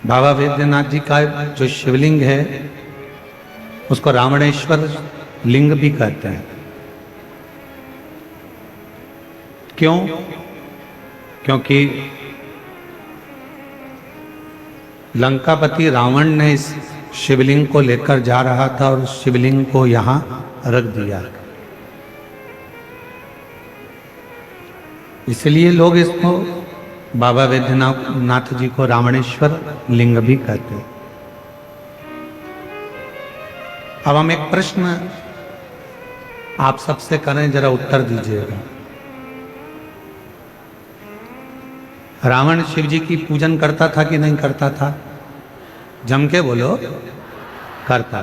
बाबा वैद्यनाथ जी का जो शिवलिंग है उसको रावणेश्वर लिंग भी कहते हैं। क्यों? क्योंकि लंकापति रावण ने इस शिवलिंग को लेकर जा रहा था और शिवलिंग को यहां रख दिया, इसलिए लोग इसको बाबा वैद्यनाथ जी को रावणेश्वर लिंग भी कहते हैं। अब हम एक प्रश्न आप सबसे करें, जरा उत्तर दीजिएगा। रावण शिव जी की पूजन करता था कि नहीं करता था? जम के बोलो। करता।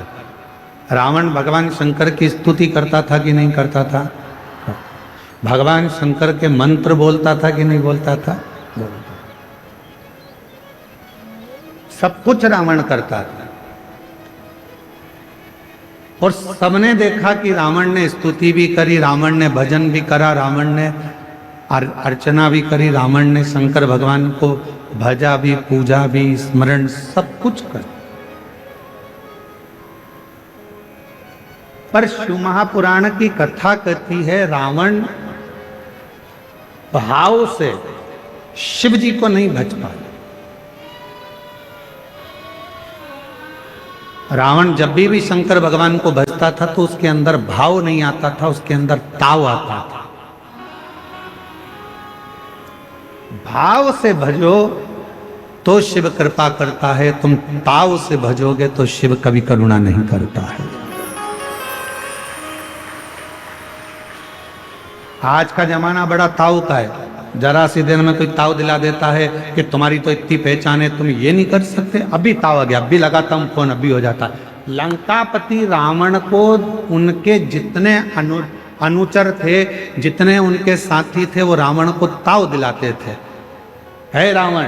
रावण भगवान शंकर की स्तुति करता था कि नहीं करता था? भगवान शंकर के मंत्र बोलता था कि नहीं बोलता था? बोलता। सब कुछ रावण करता था और सबने देखा कि रावण ने स्तुति भी करी, रावण ने भजन भी करा, रावण ने अर्चना भी करी, रावण ने शंकर भगवान को भजा भी, पूजा भी, स्मरण सब कुछ कर। पर शिव महापुराण की कथा कहती है रावण भाव से शिव जी को नहीं भज पाया। रावण जब भी शंकर भगवान को भजता था तो उसके अंदर भाव नहीं आता था, उसके अंदर ताव आता था। भाव से भजो तो शिव कृपा करता है, तुम ताव से भजोगे तो शिव कभी करुणा नहीं करता है। आज का जमाना बड़ा ताव का है, जरा सी देर में कोई ताव दिला देता है कि तुम्हारी तो इतनी पहचान है, तुम ये नहीं कर सकते, अभी ताव आ गया, अभी लगाता हूं फोन, अभी हो जाता है। लंकापति रावण को उनके जितने अनुचर थे, जितने उनके साथी थे, वो रावण को ताव दिलाते थे। है रावण,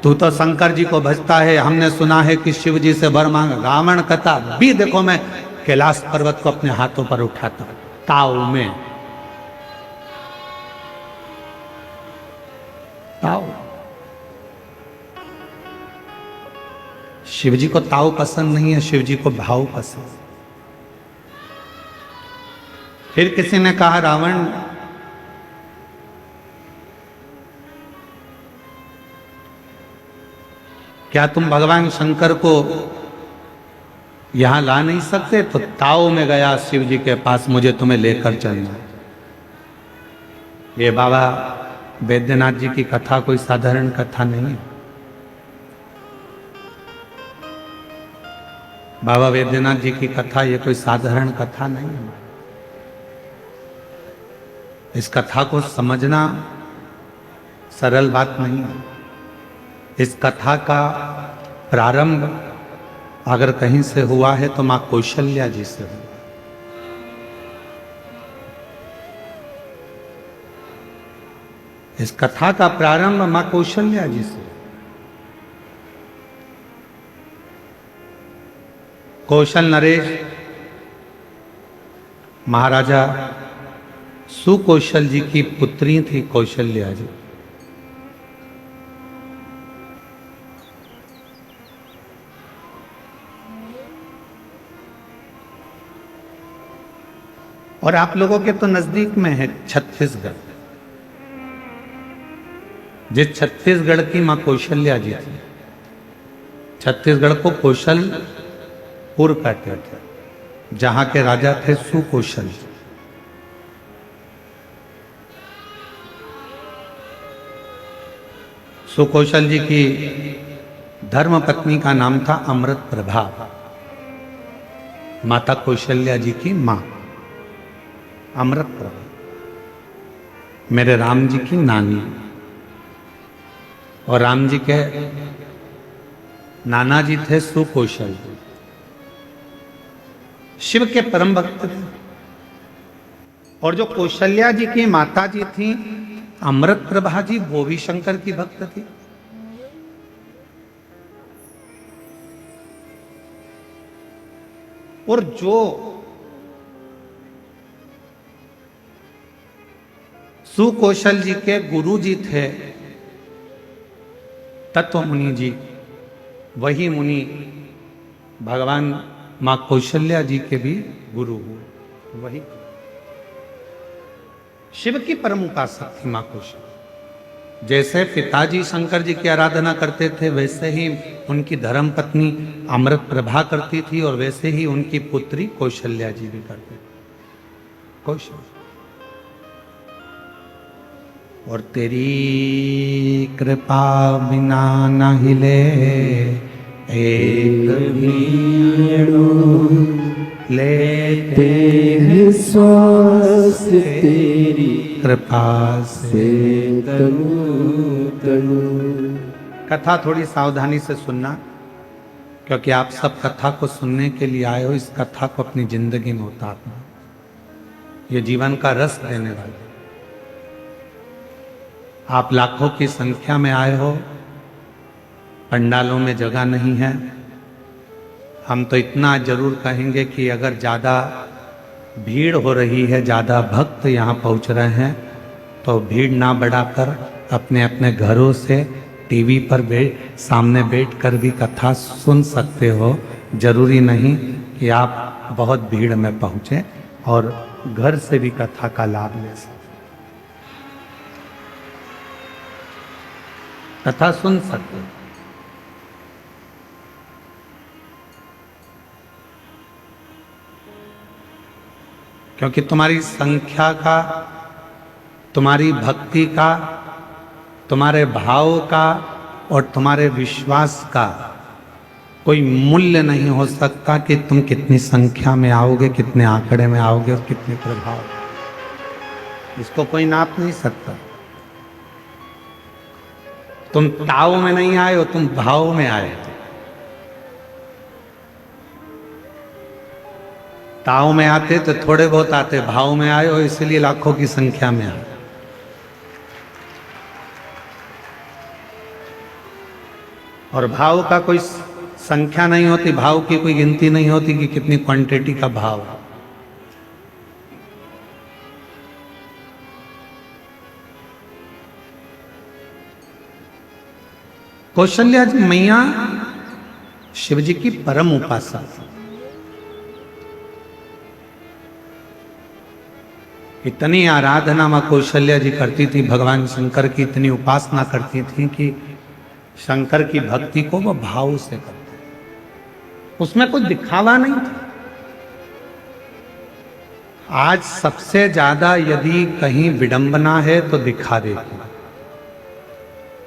तू तो शंकर जी को भजता है, हमने सुना है कि शिव जी से वर मांग। रावण कहता भी देखो मैं कैलाश पर्वत को अपने हाथों पर उठाता ताव में। ताव। शिव जी को ताव पसंद नहीं है, शिव जी को भाव पसंद। फिर किसी ने कहा रावण, क्या तुम भगवान शंकर को यहां ला नहीं सकते? तो ताव में गया शिव जी के पास, मुझे तुम्हें लेकर चलना। ये बाबा वैद्यनाथ जी की कथा कोई साधारण कथा नहीं है। बाबा वैद्यनाथ जी की कथा ये कोई साधारण कथा नहीं है। इस कथा को समझना सरल बात नहीं है। इस कथा का प्रारंभ अगर कहीं से हुआ है तो मां कौशल्या जी से हुआ। इस कथा का प्रारंभ मां कौशल्या जी से। कौशल नरेश महाराजा सुकौशल जी की पुत्री थी कौशल्या जी। और आप लोगों के तो नजदीक में है छत्तीसगढ़। जिस छत्तीसगढ़ की मां कौशल्या जी थी, छत्तीसगढ़ को कौशलपुर कहते थे, जहां के राजा थे सुकौशल। सुकौशल जी की धर्म पत्नी का नाम था अमृत प्रभा, माता कौशल्या जी की मां अमृत प्रभा, मेरे राम जी की नानी। और राम जी के नाना जी थे सुकौशल जी, शिव के परम भक्त थे। और जो कौशल्या जी की माता जी थी अमृत प्रभा जी, वो भी शंकर की भक्त थी। और जो सुकौशल जी के गुरु जी थे तत्व मुनि जी, वही मुनि भगवान माँ कौशल्या जी के भी गुरु हुए। वही शिव की परम उपासक थी माँ कौशल्या। जैसे पिताजी शंकर जी की आराधना करते थे, वैसे ही उनकी धर्म पत्नी अमृत प्रभा करती थी, और वैसे ही उनकी पुत्री कौशल्या जी भी करते थे। कौशल्या। और तेरी कृपा बिना न हिले एक लेते हैं श्वास तेरी कृपा से तनु तनु। कथा थोड़ी सावधानी से सुनना, क्योंकि आप सब कथा को सुनने के लिए आए हो। इस कथा को अपनी जिंदगी में उतारना, ये जीवन का रस देने वाली। आप लाखों की संख्या में आए हो, पंडालों में जगह नहीं है। हम तो इतना जरूर कहेंगे कि अगर ज़्यादा भीड़ हो रही है, ज़्यादा भक्त यहाँ पहुँच रहे हैं, तो भीड़ ना बढ़ाकर अपने अपने घरों से टीवी पर सामने बैठकर भी कथा सुन सकते हो। जरूरी नहीं कि आप बहुत भीड़ में पहुँचे, और घर से भी कथा का लाभ ले सकते, कथा सुन सकते हो। क्योंकि तुम्हारी संख्या का, तुम्हारी भक्ति का, तुम्हारे भाव का और तुम्हारे विश्वास का कोई मूल्य नहीं हो सकता कि तुम कितनी संख्या में आओगे, कितने आंकड़े में आओगे और कितने प्रभाव। इसको कोई नाप नहीं सकता। तुम ताव में नहीं आए हो, तुम भाव में आए हो। ताव में आते तो थोड़े बहुत आते, भाव में आए हो इसलिए लाखों की संख्या में आए। और भाव का कोई संख्या नहीं होती, भाव की कोई गिनती नहीं होती कि कितनी क्वांटिटी का भाव है। कौशल्या जी मैया शिव जी की परम उपासक, इतनी आराधना मां कौशल्या जी करती थी, भगवान शंकर की इतनी उपासना करती थी कि शंकर की भक्ति को वो भाव से करते, उसमें कोई दिखावा नहीं था। आज सबसे ज्यादा यदि कहीं विडंबना है तो दिखा देती।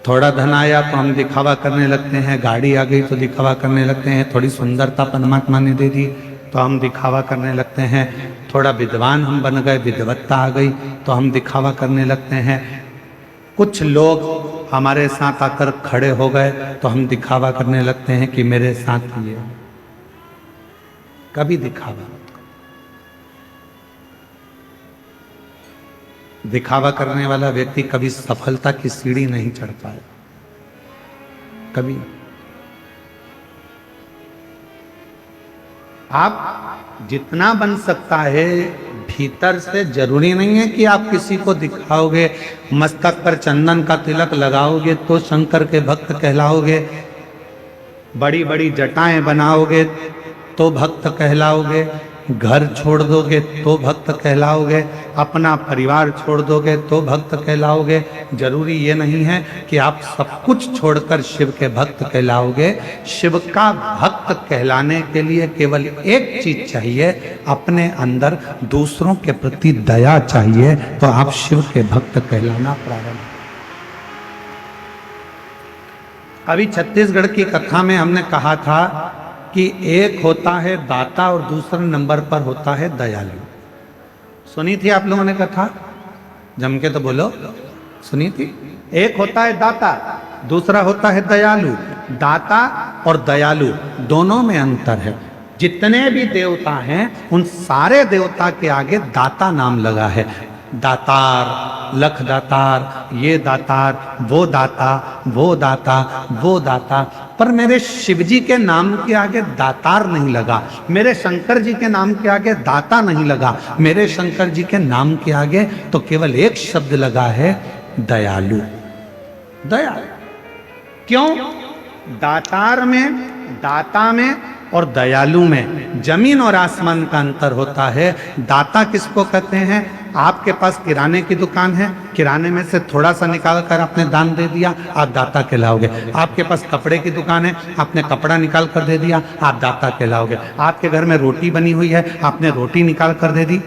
थोड़ा धन आया तो हम दिखावा करने लगते हैं, गाड़ी आ गई तो दिखावा करने लगते हैं, थोड़ी सुंदरता परमात्मा ने दे दी तो हम दिखावा करने लगते हैं, थोड़ा विद्वान हम बन गए, विद्वत्ता आ गई तो हम दिखावा करने लगते हैं, कुछ लोग हमारे साथ आकर खड़े हो गए तो हम दिखावा करने लगते हैं कि मेरे साथ ये। कभी दिखावा करने वाला व्यक्ति कभी सफलता की सीढ़ी नहीं चढ़ पाए, कभी। आप जितना बन सकता है भीतर से, जरूरी नहीं है कि आप किसी को दिखाओगे, मस्तक पर चंदन का तिलक लगाओगे तो शंकर के भक्त कहलाओगे, बड़ी बड़ी जटाएं बनाओगे तो भक्त कहलाओगे, घर छोड़ दोगे तो भक्त कहलाओगे, अपना परिवार छोड़ दोगे तो भक्त कहलाओगे। जरूरी ये नहीं है कि आप सब कुछ छोड़कर शिव के भक्त कहलाओगे। शिव का भक्त कहलाने के लिए केवल एक चीज चाहिए, अपने अंदर दूसरों के प्रति दया चाहिए, तो आप शिव के भक्त कहलाना प्रारंभ। अभी छत्तीसगढ़ की कथा में हमने कहा था कि एक होता है दाता और दूसरे नंबर पर होता है दयालु। सुनी थी आप लोगों ने कथा? जम के तो बोलो, सुनी थी? एक होता है दाता, दूसरा होता है दयालु। दाता और दयालु दोनों में अंतर है। जितने भी देवता हैं उन सारे देवता के आगे दाता नाम लगा है। दातार, लख दातार, ये दातार, वो दाता, वो दाता, वो दाता, पर मेरे शिव जी के नाम के आगे दातार नहीं लगा, मेरे शंकर जी के नाम के आगे दाता नहीं लगा, मेरे शंकर जी के नाम के आगे तो केवल एक शब्द लगा है, दयालु। दया क्यों? दातार में, दाता में और दयालु में जमीन और आसमान का अंतर होता है। दाता किसको कहते हैं? आपके पास किराने की दुकान है, किराने में से थोड़ा सा निकाल कर आपने दान दे दिया, आप दाता कहलाओगे। आपके पास कपड़े की दुकान है, आपने कपड़ा निकाल कर दे दिया, आप दाता कहलाओगे। आपके घर में रोटी बनी हुई है, आपने रोटी निकाल कर दे दी,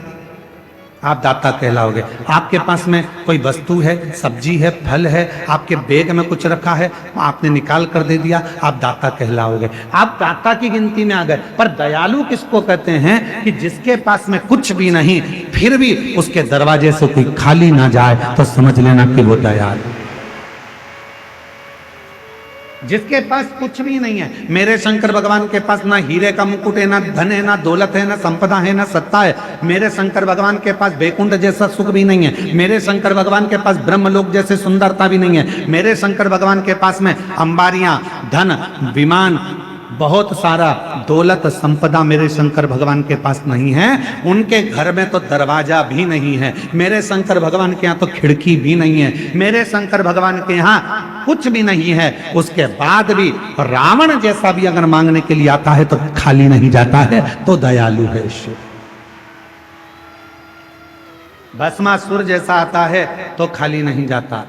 आप दाता कहलाओगे। आपके पास में कोई वस्तु है, सब्जी है, फल है, आपके बैग में कुछ रखा है, आपने निकाल कर दे दिया, आप दाता कहलाओगे। आप दाता की गिनती में आ गए। पर दयालु किसको कहते हैं? कि जिसके पास में कुछ भी नहीं, फिर भी उसके दरवाजे से कोई खाली ना जाए, तो समझ लेना कि वो दयालु। जिसके पास कुछ भी नहीं है, मेरे शंकर भगवान के पास ना हीरे का मुकुट है, ना धन है, ना दौलत है, ना संपदा है, ना सत्ता है। मेरे शंकर भगवान के पास बैकुंठ जैसा सुख भी नहीं है। मेरे शंकर भगवान के पास ब्रह्मलोक जैसे सुंदरता भी नहीं है। मेरे शंकर भगवान के पास में अंबारियां, धन, विमान, बहुत सारा दौलत संपदा मेरे शंकर भगवान के पास नहीं है। उनके घर में तो दरवाजा भी नहीं है। मेरे शंकर भगवान के यहाँ तो खिड़की भी नहीं है। मेरे शंकर भगवान के यहाँ कुछ भी नहीं है। उसके बाद भी रावण जैसा भी अगर मांगने के लिए आता है तो खाली नहीं जाता है, तो दयालु है शिव। भस्मासुर जैसा आता है तो खाली नहीं जाता,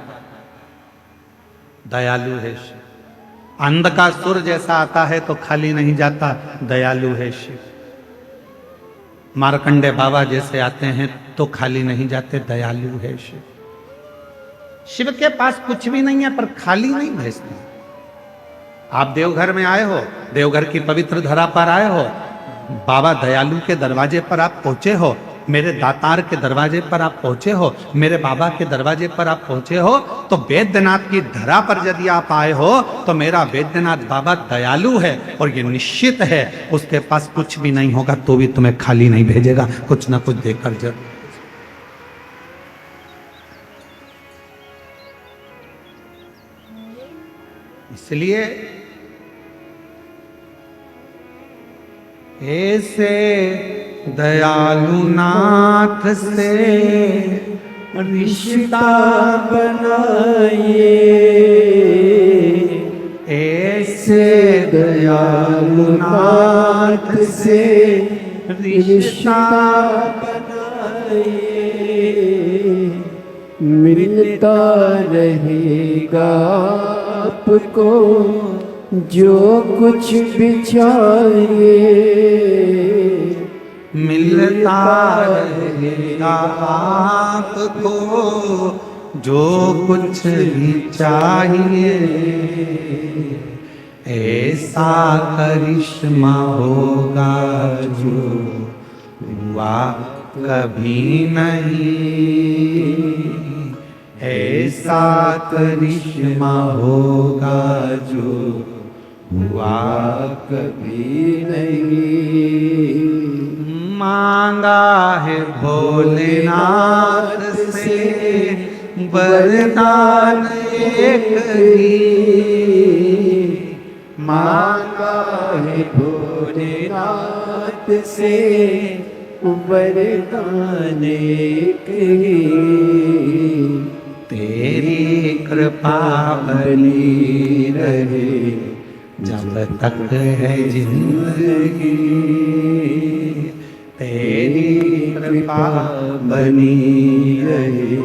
दयालु है शिव। अंधकासुर जैसा आता है तो खाली नहीं जाता, दयालु है शिव। मार्कंडे बाबा जैसे आते हैं तो खाली नहीं जाते, दयालु है शिव। शिव के पास कुछ भी नहीं है पर खाली नहीं भेजते। आप देवघर में आए हो, देवघर की पवित्र धरा पर आए हो, बाबा दयालु के दरवाजे पर आप पहुंचे हो, मेरे दातार के दरवाजे पर आप पहुंचे हो, मेरे बाबा के दरवाजे पर आप पहुंचे हो, तो वैद्यनाथ की धरा पर यदि आप आए हो तो मेरा वैद्यनाथ बाबा दयालु है। और ये निश्चित है उसके पास कुछ भी नहीं होगा तो भी तुम्हें खाली नहीं भेजेगा, कुछ ना कुछ देकर जरूर। इसलिए ऐसे दयालु नाथ से रिश्ता बनाइए, ऐसे दयालु नाथ से रिश्ता बनाइए, मिलता रहेगा आपको जो कुछ भी चाहिए, मिलता रहेगा आपको जो कुछ भी चाहिए। ऐसा करिश्मा होगा जो हुआ कभी नहीं, ऐसा करिश्मा होगा जो हुआ कभी नहीं। मांगा है भोलेनाथ से वरदान एक ही, मांगा है भोलेनाथ से वरदान एक ही, तेरी कृपा बनी रहे जब तक है जिंदगी, तेरी कृपा बनी रहे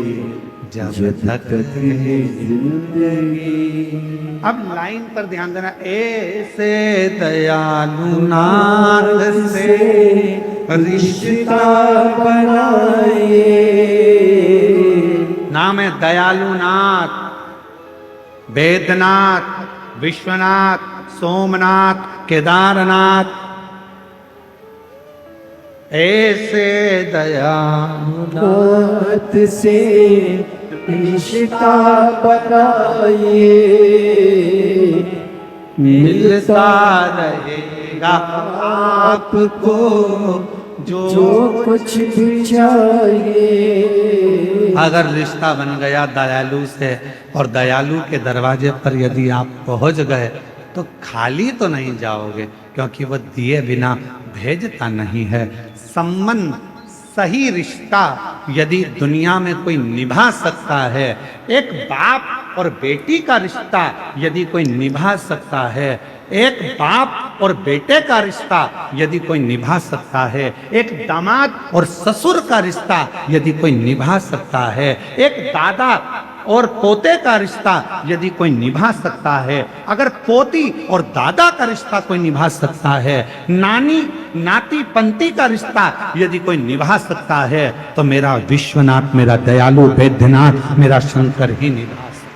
जब तक है जिंदगी। अब लाइन पर ध्यान देना, ऐसे दयालु नाथ से रिश्ता बनाइए। नाम है दयालु नाथ, वेदनाथ, विश्वनाथ, सोमनाथ, केदारनाथ। ऐसे दयालु नाथ से रिश्ता बनाइए, मिलता रहेगा आपको जो कुछ भी चाहिए। अगर रिश्ता बन गया दयालु से और दयालु के दरवाजे पर यदि आप पहुंच गए तो खाली तो नहीं जाओगे, क्योंकि वह दिए बिना भेजता नहीं है। संबंध, सही रिश्ता यदि दुनिया में कोई निभा सकता है, एक बाप और बेटी का रिश्ता यदि कोई निभा सकता है, एक बाप और बेटे का रिश्ता यदि कोई निभा सकता है, एक दामाद और ससुर का रिश्ता यदि कोई निभा सकता है, एक दादा और पोते का रिश्ता यदि कोई निभा सकता है, अगर पोती और दादा का रिश्ता कोई निभा सकता है, नानी नाती पंती का रिश्ता यदि कोई निभा सकता है, तो मेरा विश्वनाथ, मेरा दयालु वैद्यनाथ, मेरा शंकर ही निभा सकता।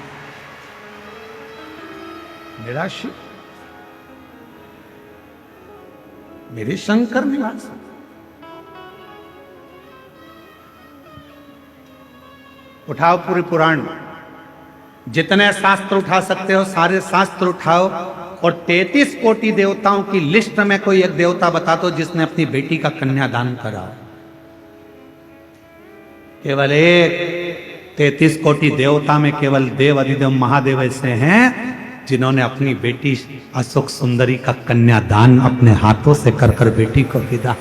मेरा शिव, मेरे शंकर निभा सकता। उठाओ पूरे पुराण, जितने शास्त्र उठा सकते हो सारे शास्त्र उठाओ, और 33 कोटि देवताओं की लिस्ट में कोई एक देवता बता दो जिसने अपनी बेटी का कन्यादान करा। केवल एक 33 कोटि देवता में केवल देव अधिदेव महादेव ऐसे हैं जिन्होंने अपनी बेटी अशोक सुंदरी का कन्यादान अपने हाथों से कर कर बेटी को विदा।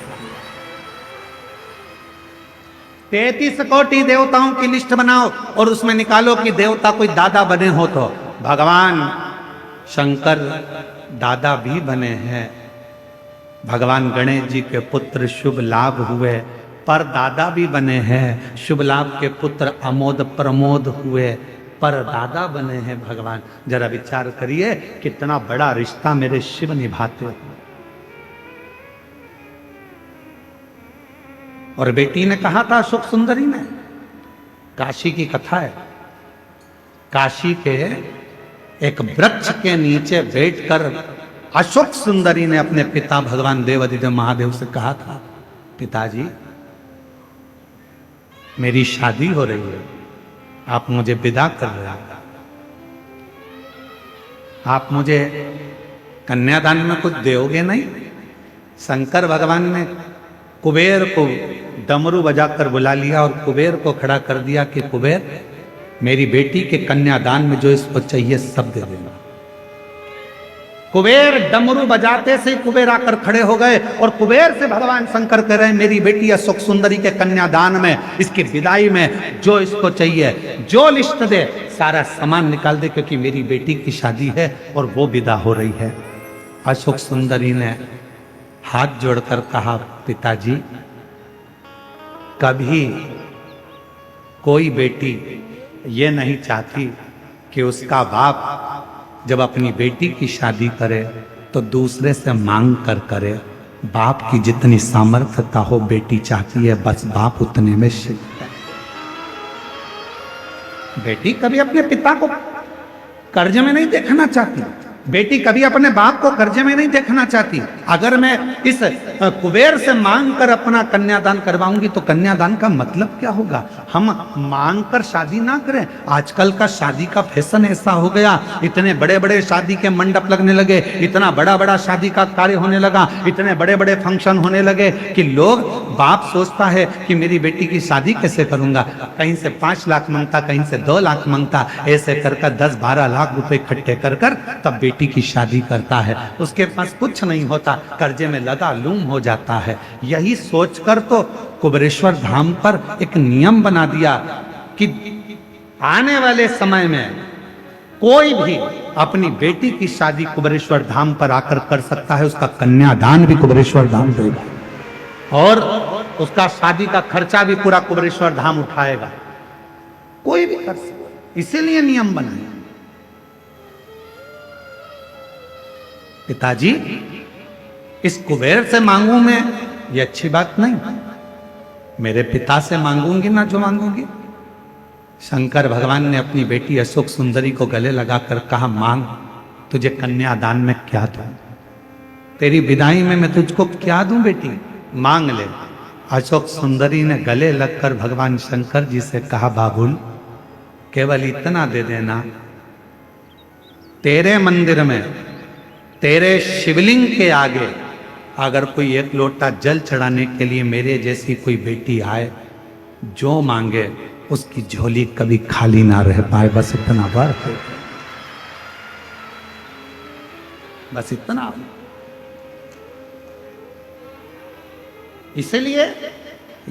33 कोटि देवताओं की लिस्ट बनाओ और उसमें निकालो कि देवता कोई दादा बने हो तो भगवान शंकर दादा भी बने हैं। भगवान गणेश जी के पुत्र शुभ लाभ हुए, पर दादा भी बने हैं। शुभ लाभ के पुत्र अमोद प्रमोद हुए, पर दादा बने हैं भगवान। जरा विचार करिए कितना बड़ा रिश्ता मेरे शिव निभाते हैं। और बेटी ने कहा था अशोक सुंदरी ने, काशी की कथा है, काशी के एक वृक्ष के नीचे बैठकर अशोक सुंदरी ने अपने पिता भगवान देव अधिदेव महादेव से कहा था, पिताजी मेरी शादी हो रही है, आप मुझे विदा कर रहे हैं, आप मुझे कन्यादान में कुछ दोगे नहीं? शंकर भगवान ने कुबेर को डमरू बजाकर बुला लिया और कुबेर को खड़ा कर दिया कि कुबेर मेरी बेटी के कन्यादान में जो इसको चाहिए सब दे देना। कुबेर डमरू बजाते से कुबेर आकर खड़े हो गए और कुबेर से भगवान शंकर कह रहे हैं मेरी बेटी अशोक सुंदरी के कन्यादान में, इसकी विदाई में जो इसको चाहिए, जो लिस्ट दे सारा सामान निकाल दे, क्योंकि मेरी बेटी की शादी है और वो विदा हो रही है। अशोक सुंदरी ने हाथ जोड़कर कहा, पिताजी कभी कोई बेटी ये नहीं चाहती कि उसका बाप जब अपनी बेटी की शादी करे तो दूसरे से मांग कर करे। बाप की जितनी सामर्थ्यता हो बेटी चाहती है बस बाप उतने में सीखता है। बेटी कभी अपने पिता को कर्ज में नहीं देखना चाहती, बेटी कभी अपने बाप को कर्जे में नहीं देखना चाहती। अगर मैं इस कुबेर से मांग कर अपना कन्यादान करवाऊंगी तो कन्यादान का मतलब क्या होगा? हम मांग कर शादी ना करें। आजकल का शादी का फैशन ऐसा हो गया, इतने बड़े बड़े शादी के मंडप लगने लगे, इतना बड़ा बड़ा शादी का कार्य होने लगा, इतने बड़े बड़े फंक्शन होने लगे कि लोग, बाप सोचता है कि मेरी बेटी की शादी कैसे करूंगा, कहीं से 5 लाख मांगता, कहीं से 2 लाख मांगता, ऐसे कर 10-12 लाख रुपए इकट्ठे कर तब बेटी की शादी करता है। उसके पास कुछ नहीं होता, कर्जे में लदा लूम हो जाता है। यही सोचकर तो कुबेरेश्वर धाम पर एक नियम बना दिया कि आने वाले समय में कोई भी अपनी बेटी की शादी कुबेरेश्वर धाम पर आकर कर सकता है, उसका कन्यादान भी कुबेरेश्वर धाम देगा और उसका शादी का खर्चा भी पूरा कुबेरेश्वर धाम उठाएगा। कोई भी कर सकता, इसीलिए नियम बनाया। पिताजी इस कुबेर से मांगू मैं, ये अच्छी बात नहीं, मेरे पिता से मांगूंगी ना जो मांगूंगी। शंकर भगवान ने अपनी बेटी अशोक सुंदरी को गले लगाकर कहा, मांग, तुझे कन्यादान में क्या दूं, तेरी विदाई में मैं तुझको क्या दूं बेटी, मांग ले। अशोक सुंदरी ने गले लगकर भगवान शंकर जी से कहा, बाबुल केवल इतना दे देना, तेरे मंदिर में तेरे शिवलिंग के आगे अगर कोई 1 लोटा जल चढ़ाने के लिए मेरे जैसी कोई बेटी आए, जो मांगे उसकी झोली कभी खाली ना रह पाए, बस इतना बार है, बस इतना। इसलिए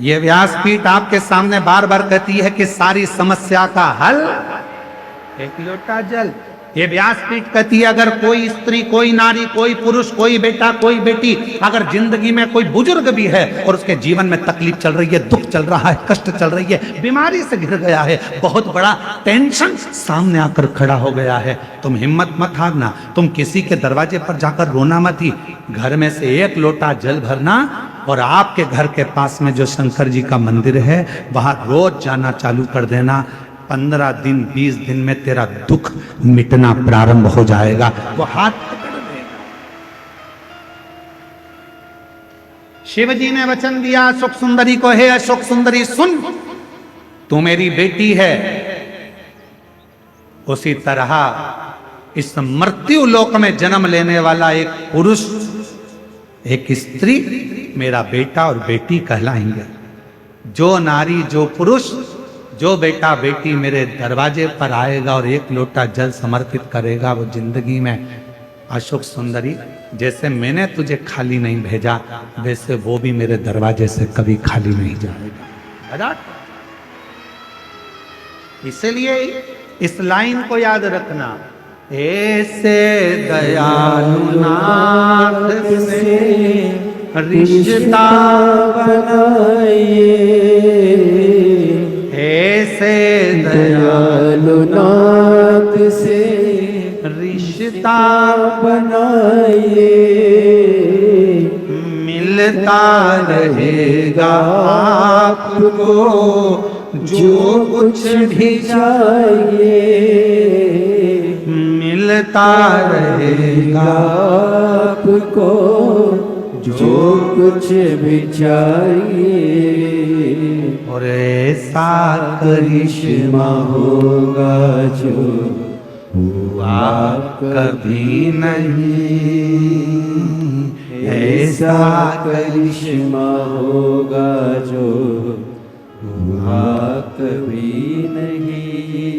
ये व्यासपीठ आपके सामने बार बार कहती है कि सारी समस्या का हल एक लोटा जल। ये व्यासपीठ कहती है अगर कोई स्त्री, कोई नारी, कोई पुरुष, कोई बेटा, कोई बेटी, अगर जिंदगी में कोई बुजुर्ग भी है और उसके जीवन में तकलीफ चल रही है, दुख चल रहा है, कष्ट चल रही है, बीमारी से घिर गया है, बहुत बड़ा टेंशन सामने आकर खड़ा हो गया है, तुम हिम्मत मत हारना, तुम किसी के दरवाजे पर जाकर रोना मत ही, घर में से एक लोटा जल भरना और आपके घर के पास में जो शंकर जी का मंदिर है वहां रोज जाना चालू कर देना। 15 दिन 20 दिन में तेरा दुख मिटना प्रारंभ हो जाएगा। वो हाथ पकड़ लेगा। शिव जी ने वचन दिया अशोक सुंदरी को, हे अशोक सुंदरी सुन, तू मेरी बेटी है, उसी तरह इस मृत्यु लोक में जन्म लेने वाला एक पुरुष, एक स्त्री मेरा बेटा और बेटी कहलाएंगे। जो नारी, जो पुरुष, जो बेटा बेटी मेरे दरवाजे पर आएगा और एक लोटा जल समर्पित करेगा, वो जिंदगी में अशोक सुंदरी जैसे मैंने तुझे खाली नहीं भेजा, वैसे वो भी मेरे दरवाजे से कभी खाली नहीं जाएगा। इसलिए इस लाइन को याद रखना, ऐसे दयालु नाथ से रिश्ता बनाइए, ऐसे दयालु नाथ से रिश्ता बनाइए, मिलता रहेगा आपको जो कुछ भी चाहिए, मिलता रहेगा आपको जो कुछ भी चाहिए, और ऐसा करिश्मा होगा जो हुआ कभी नहीं, ऐसा करिश्मा होगा जो हुआ कभी नहीं।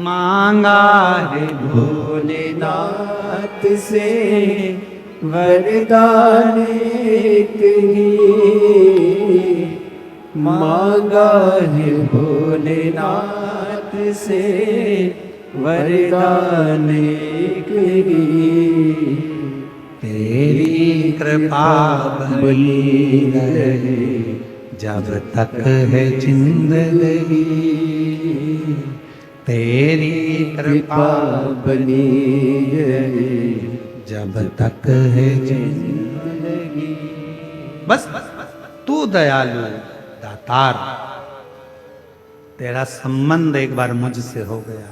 मांगा है भोलेनाथ से वरदान एक ही, मांगा है भोलेनाथ से वरदान एक ही, तेरी कृपा बनी रहे जब तक है जिंदगी, तेरी कृपा बनी रहे जब तक है जिंदगी। बस तू दयालु दातार, तेरा संबंध एक बार मुझसे हो गया।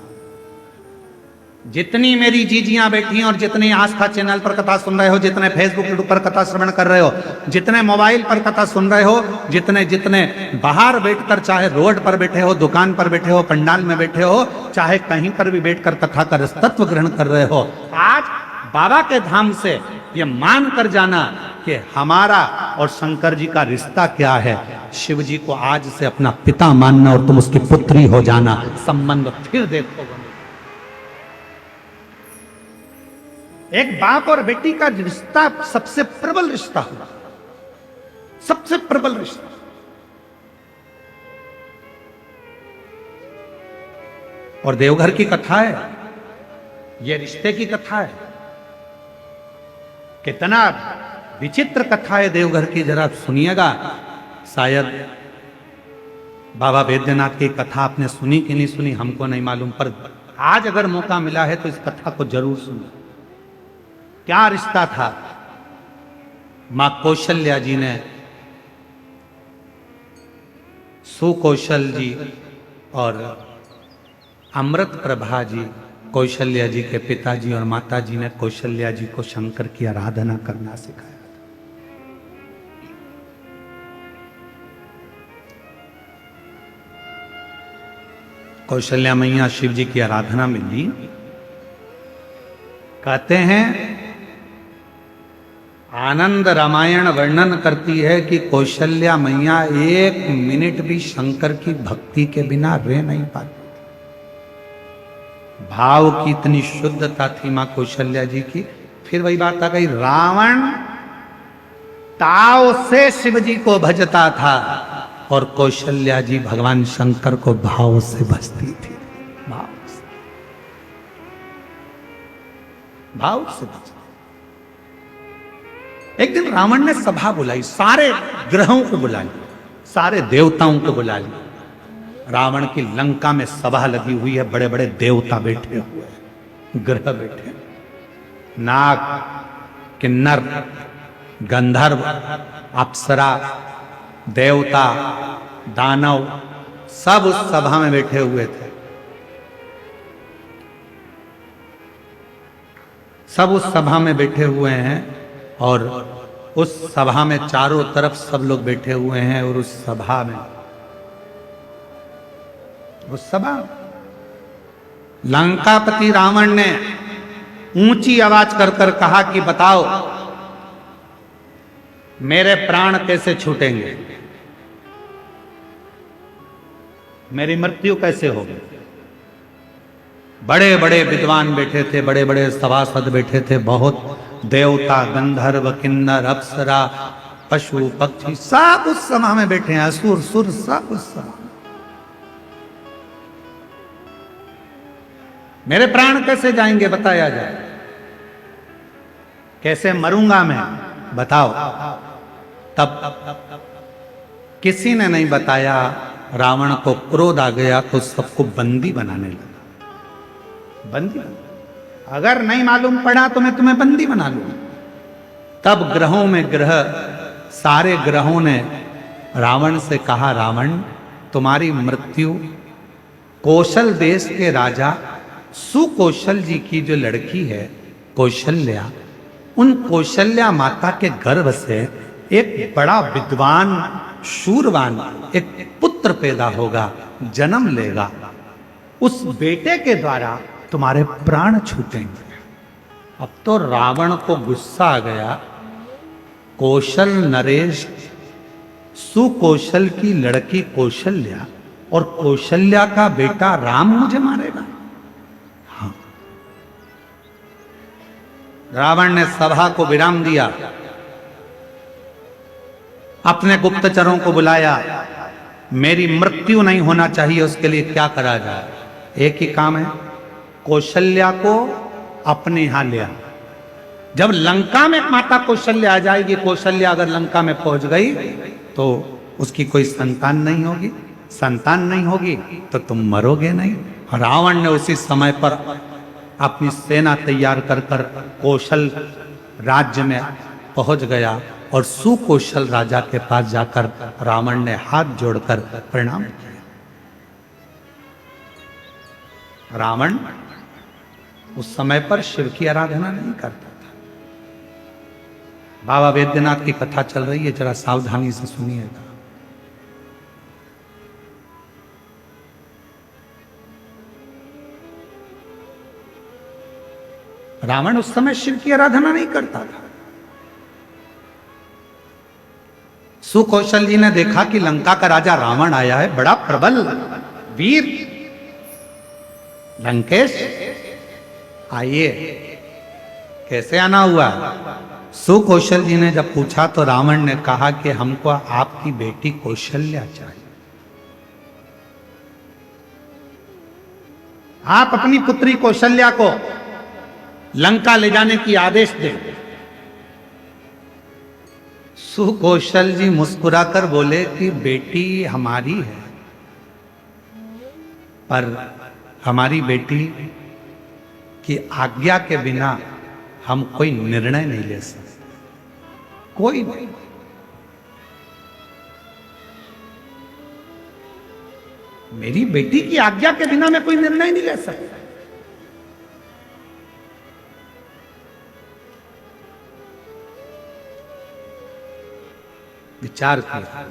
जितनी मेरी जीजियां बैठी हैं और जितने आस्था चैनल पर कथा सुन रहे हो, जितने फेसबुक यूट्यूब पर कथा श्रवण कर रहे हो, जितने मोबाइल पर कथा सुन रहे हो, जितने जितने बाहर बैठकर, चाहे रोड पर बैठे हो, दुकान पर बैठे हो, पंडाल में बैठे हो, चाहे कहीं पर भी बैठकर कथा का रसतत्व ग्रहण कर रहे हो, आज बाबा के धाम से ये मान कर जाना कि हमारा और शंकर जी का रिश्ता क्या है। शिव जी को आज से अपना पिता मानना और तुम उसकी पुत्री हो जाना, संबंध फिर देखो। एक बाप और बेटी का रिश्ता सबसे प्रबल रिश्ता हुआ, सबसे प्रबल रिश्ता। और देवघर की कथा है, यह रिश्ते की कथा है। कितना विचित्र कथा है देवघर की, जरा सुनिएगा। शायद बाबा वैद्यनाथ की कथा आपने सुनी कि नहीं सुनी हमको नहीं मालूम, पर आज अगर मौका मिला है तो इस कथा को जरूर सुनो। क्या रिश्ता था। मां कौशल्या जी ने सुकौशल जी और अमृत प्रभा जी, कौशल्या जी के पिताजी और माताजी ने कौशल्या जी को शंकर की आराधना करना सिखाया था। कौशल्या मैया शिव जी की आराधना में ली। कहते हैं आनंद रामायण वर्णन करती है कि कौशल्या मैया 1 मिनट भी शंकर की भक्ति के बिना रह नहीं पाती। भाव की इतनी शुद्धता थी मां कौशल्या जी की। फिर वही बात आ गई, रावण ताव से शिव जी को भजता था और कौशल्या जी भगवान शंकर को भाव से भजती थी। भाव भाव से बचा। एक दिन रावण ने सभा बुलाई, सारे ग्रहों को बुला लिया, सारे देवताओं को बुला लिया। रावण की लंका में सभा लगी हुई है, बड़े बड़े देवता बैठे हुए हैं, ग्रह बैठे हैं, नाग, किन्नर, गंधर्व, अप्सरा, देवता, दानव, सब उस सभा में बैठे हुए थे। सब उस सभा में बैठे हुए हैं और उस सभा में चारों तरफ सब लोग बैठे हुए हैं और उस सभा में, उस सभा लंकापति रावण ने ऊंची आवाज कर कर कहा कि बताओ मेरे प्राण कैसे छूटेंगे, मेरी मृत्यु कैसे होगी। बड़े बड़े विद्वान बैठे थे, बड़े बड़े सभासद बैठे थे, बहुत देवता, गंधर्व, किन्नर, अप्सरा, पशु, पक्षी सब उस सभा में बैठे हैं, असुर सुर सब उस सभा। मेरे प्राण कैसे जाएंगे बताया जाए, कैसे मरूंगा मैं बताओ। तब किसी ने नहीं बताया। रावण को क्रोध आ गया तो सबको बंदी बनाने लगा। बंदी, अगर नहीं मालूम पड़ा तो मैं तुम्हें बंदी बना लूं। तब ग्रहों में ग्रह, सारे ग्रहों ने रावण से कहा, रावण तुम्हारी मृत्यु कौशल देश के राजा सुकौशल जी की जो लड़की है कौशल्या, उन कौशल्या माता के गर्भ से एक बड़ा विद्वान शूरवान एक पुत्र पैदा होगा, जन्म लेगा। उस बेटे के द्वारा तुम्हारे प्राण छूटेंगे। अब तो रावण को गुस्सा आ गया। कौशल नरेश, सुकौशल की लड़की कौशल्या और कौशल्या का बेटा राम मुझे मारेगा। हाँ, रावण ने सभा को विराम दिया, अपने गुप्तचरों को बुलाया। मेरी मृत्यु नहीं होना चाहिए, उसके लिए क्या करा जाए। एक ही काम है, कौशल्या को अपने यहां ले आ। जब लंका में माता कौशल्या आ जाएगी, कौशल्या अगर लंका में पहुंच गई तो उसकी कोई संतान नहीं होगी, संतान नहीं होगी तो तुम मरोगे नहीं। रावण ने उसी समय पर अपनी सेना तैयार कर कर कौशल राज्य में पहुंच गया और सुकौशल राजा के पास जाकर रावण ने हाथ जोड़कर प्रणाम किया। रावण उस समय पर शिव की आराधना नहीं करता था। बाबा वैद्यनाथ की कथा चल रही है, जरा सावधानी से सुनिएगा। रावण उस समय शिव की आराधना नहीं करता था। सुकौशल जी ने देखा कि लंका का राजा रावण आया है, बड़ा प्रबल वीर लंकेश, आइए। कैसे आना हुआ? सुकौशल जी ने जब पूछा तो रावण ने कहा कि हमको आपकी बेटी कौशल्या चाहिए। आप अपनी पुत्री कौशल्या को लंका ले जाने की आदेश दें। सुकौशल जी मुस्कुराकर बोले कि बेटी हमारी है, पर हमारी बेटी की आज्ञा के बिना हम कोई निर्णय नहीं ले सकते, कोई नहीं। मेरी बेटी की आज्ञा के बिना मैं कोई निर्णय नहीं ले सकता। विचार किया।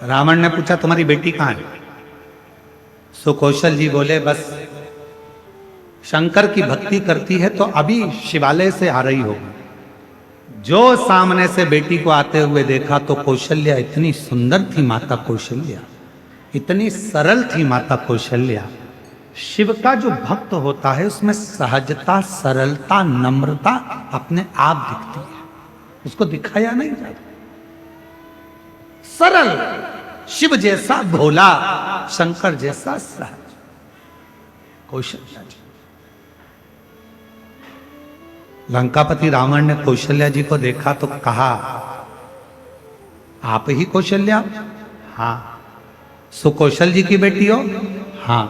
रावण ने पूछा तुम्हारी बेटी कहां है? सुकौशल जी बोले बस शंकर की भक्ति करती है तो अभी शिवालय से आ रही होगी। जो सामने से बेटी को आते हुए देखा तो कौशल्या इतनी सुंदर थी, माता कौशल्या इतनी सरल थी, माता कौशल्या। शिव का जो भक्त होता है उसमें सहजता, सरलता, नम्रता अपने आप दिखती है, उसको दिखाया नहीं जाता। सरल, शिव जैसा भोला, शंकर जैसा सहज। कौशल्या जी। लंकापति रावण ने कौशल्या जी को देखा तो कहा, आप ही कौशल्या? हाँ। सुकौशल जी की बेटी हो? हाँ।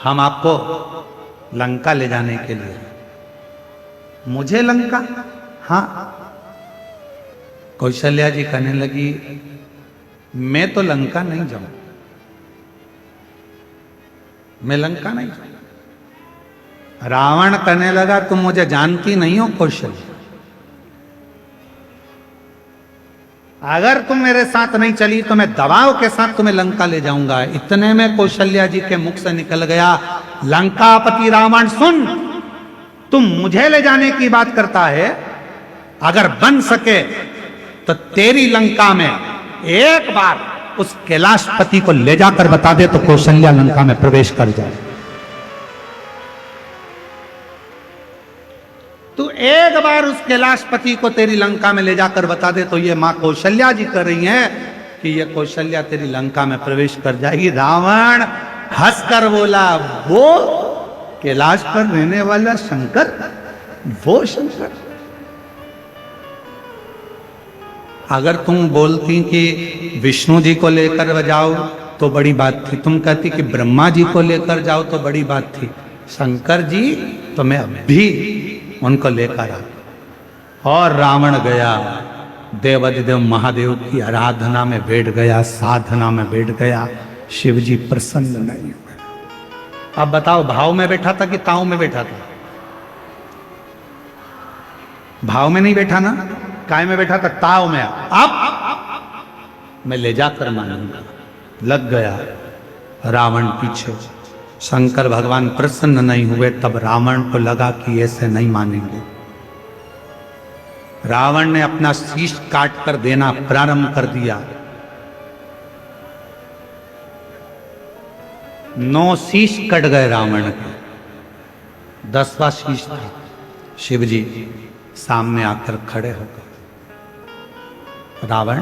हम आपको लंका ले जाने के लिए। मुझे लंका? हाँ। कौशल्या जी कहने लगी, मैं तो लंका नहीं जाऊं, मैं लंका नहीं जाऊं। रावण कहने लगा, तुम मुझे जानती नहीं हो कौशल्या, अगर तुम मेरे साथ नहीं चली तो मैं दबाव के साथ तुम्हें लंका ले जाऊंगा। इतने में कौशल्या जी के मुख से निकल गया, लंकापति रावण सुन, तुम मुझे ले जाने की बात करता है, अगर बन सके तो तेरी लंका में एक बार उस कैलाशपति को ले जाकर बता दे तो कौशल्या लंका में प्रवेश कर जाए। तू एक बार उस कैलाशपति को तेरी लंका में ले जाकर बता दे तो ये मां कौशल्या जी कर रही हैं कि ये कौशल्या तेरी लंका में प्रवेश कर जाएगी। रावण हंसकर बोला, वो कैलाश पर रहने वाला शंकर, वो शंकर? अगर तुम बोलती कि विष्णु जी को लेकर जाओ तो बड़ी बात थी, तुम कहती कि ब्रह्मा जी को लेकर जाओ तो बड़ी बात थी, शंकर जी तो मैं अभी उनको लेकर आ। और रावण गया, देवाधिदेव महादेव की आराधना में बैठ गया, साधना में बैठ गया। शिव जी प्रसन्न नहीं हुए। अब बताओ, भाव में बैठा था कि ताव में बैठा था? भाव में नहीं बैठा ना, काय में बैठा था? ताव में। अब मैं ले जाकर मानूंगा। लग गया रावण पीछे। शंकर भगवान प्रसन्न नहीं हुए, तब रावण को लगा कि ऐसे नहीं मानेंगे। रावण ने अपना शीश काट कर देना प्रारंभ कर दिया। 9 शीश कट गए रावण के, 10वां शीश था। शिव जी सामने आकर खड़े हो गए। रावण,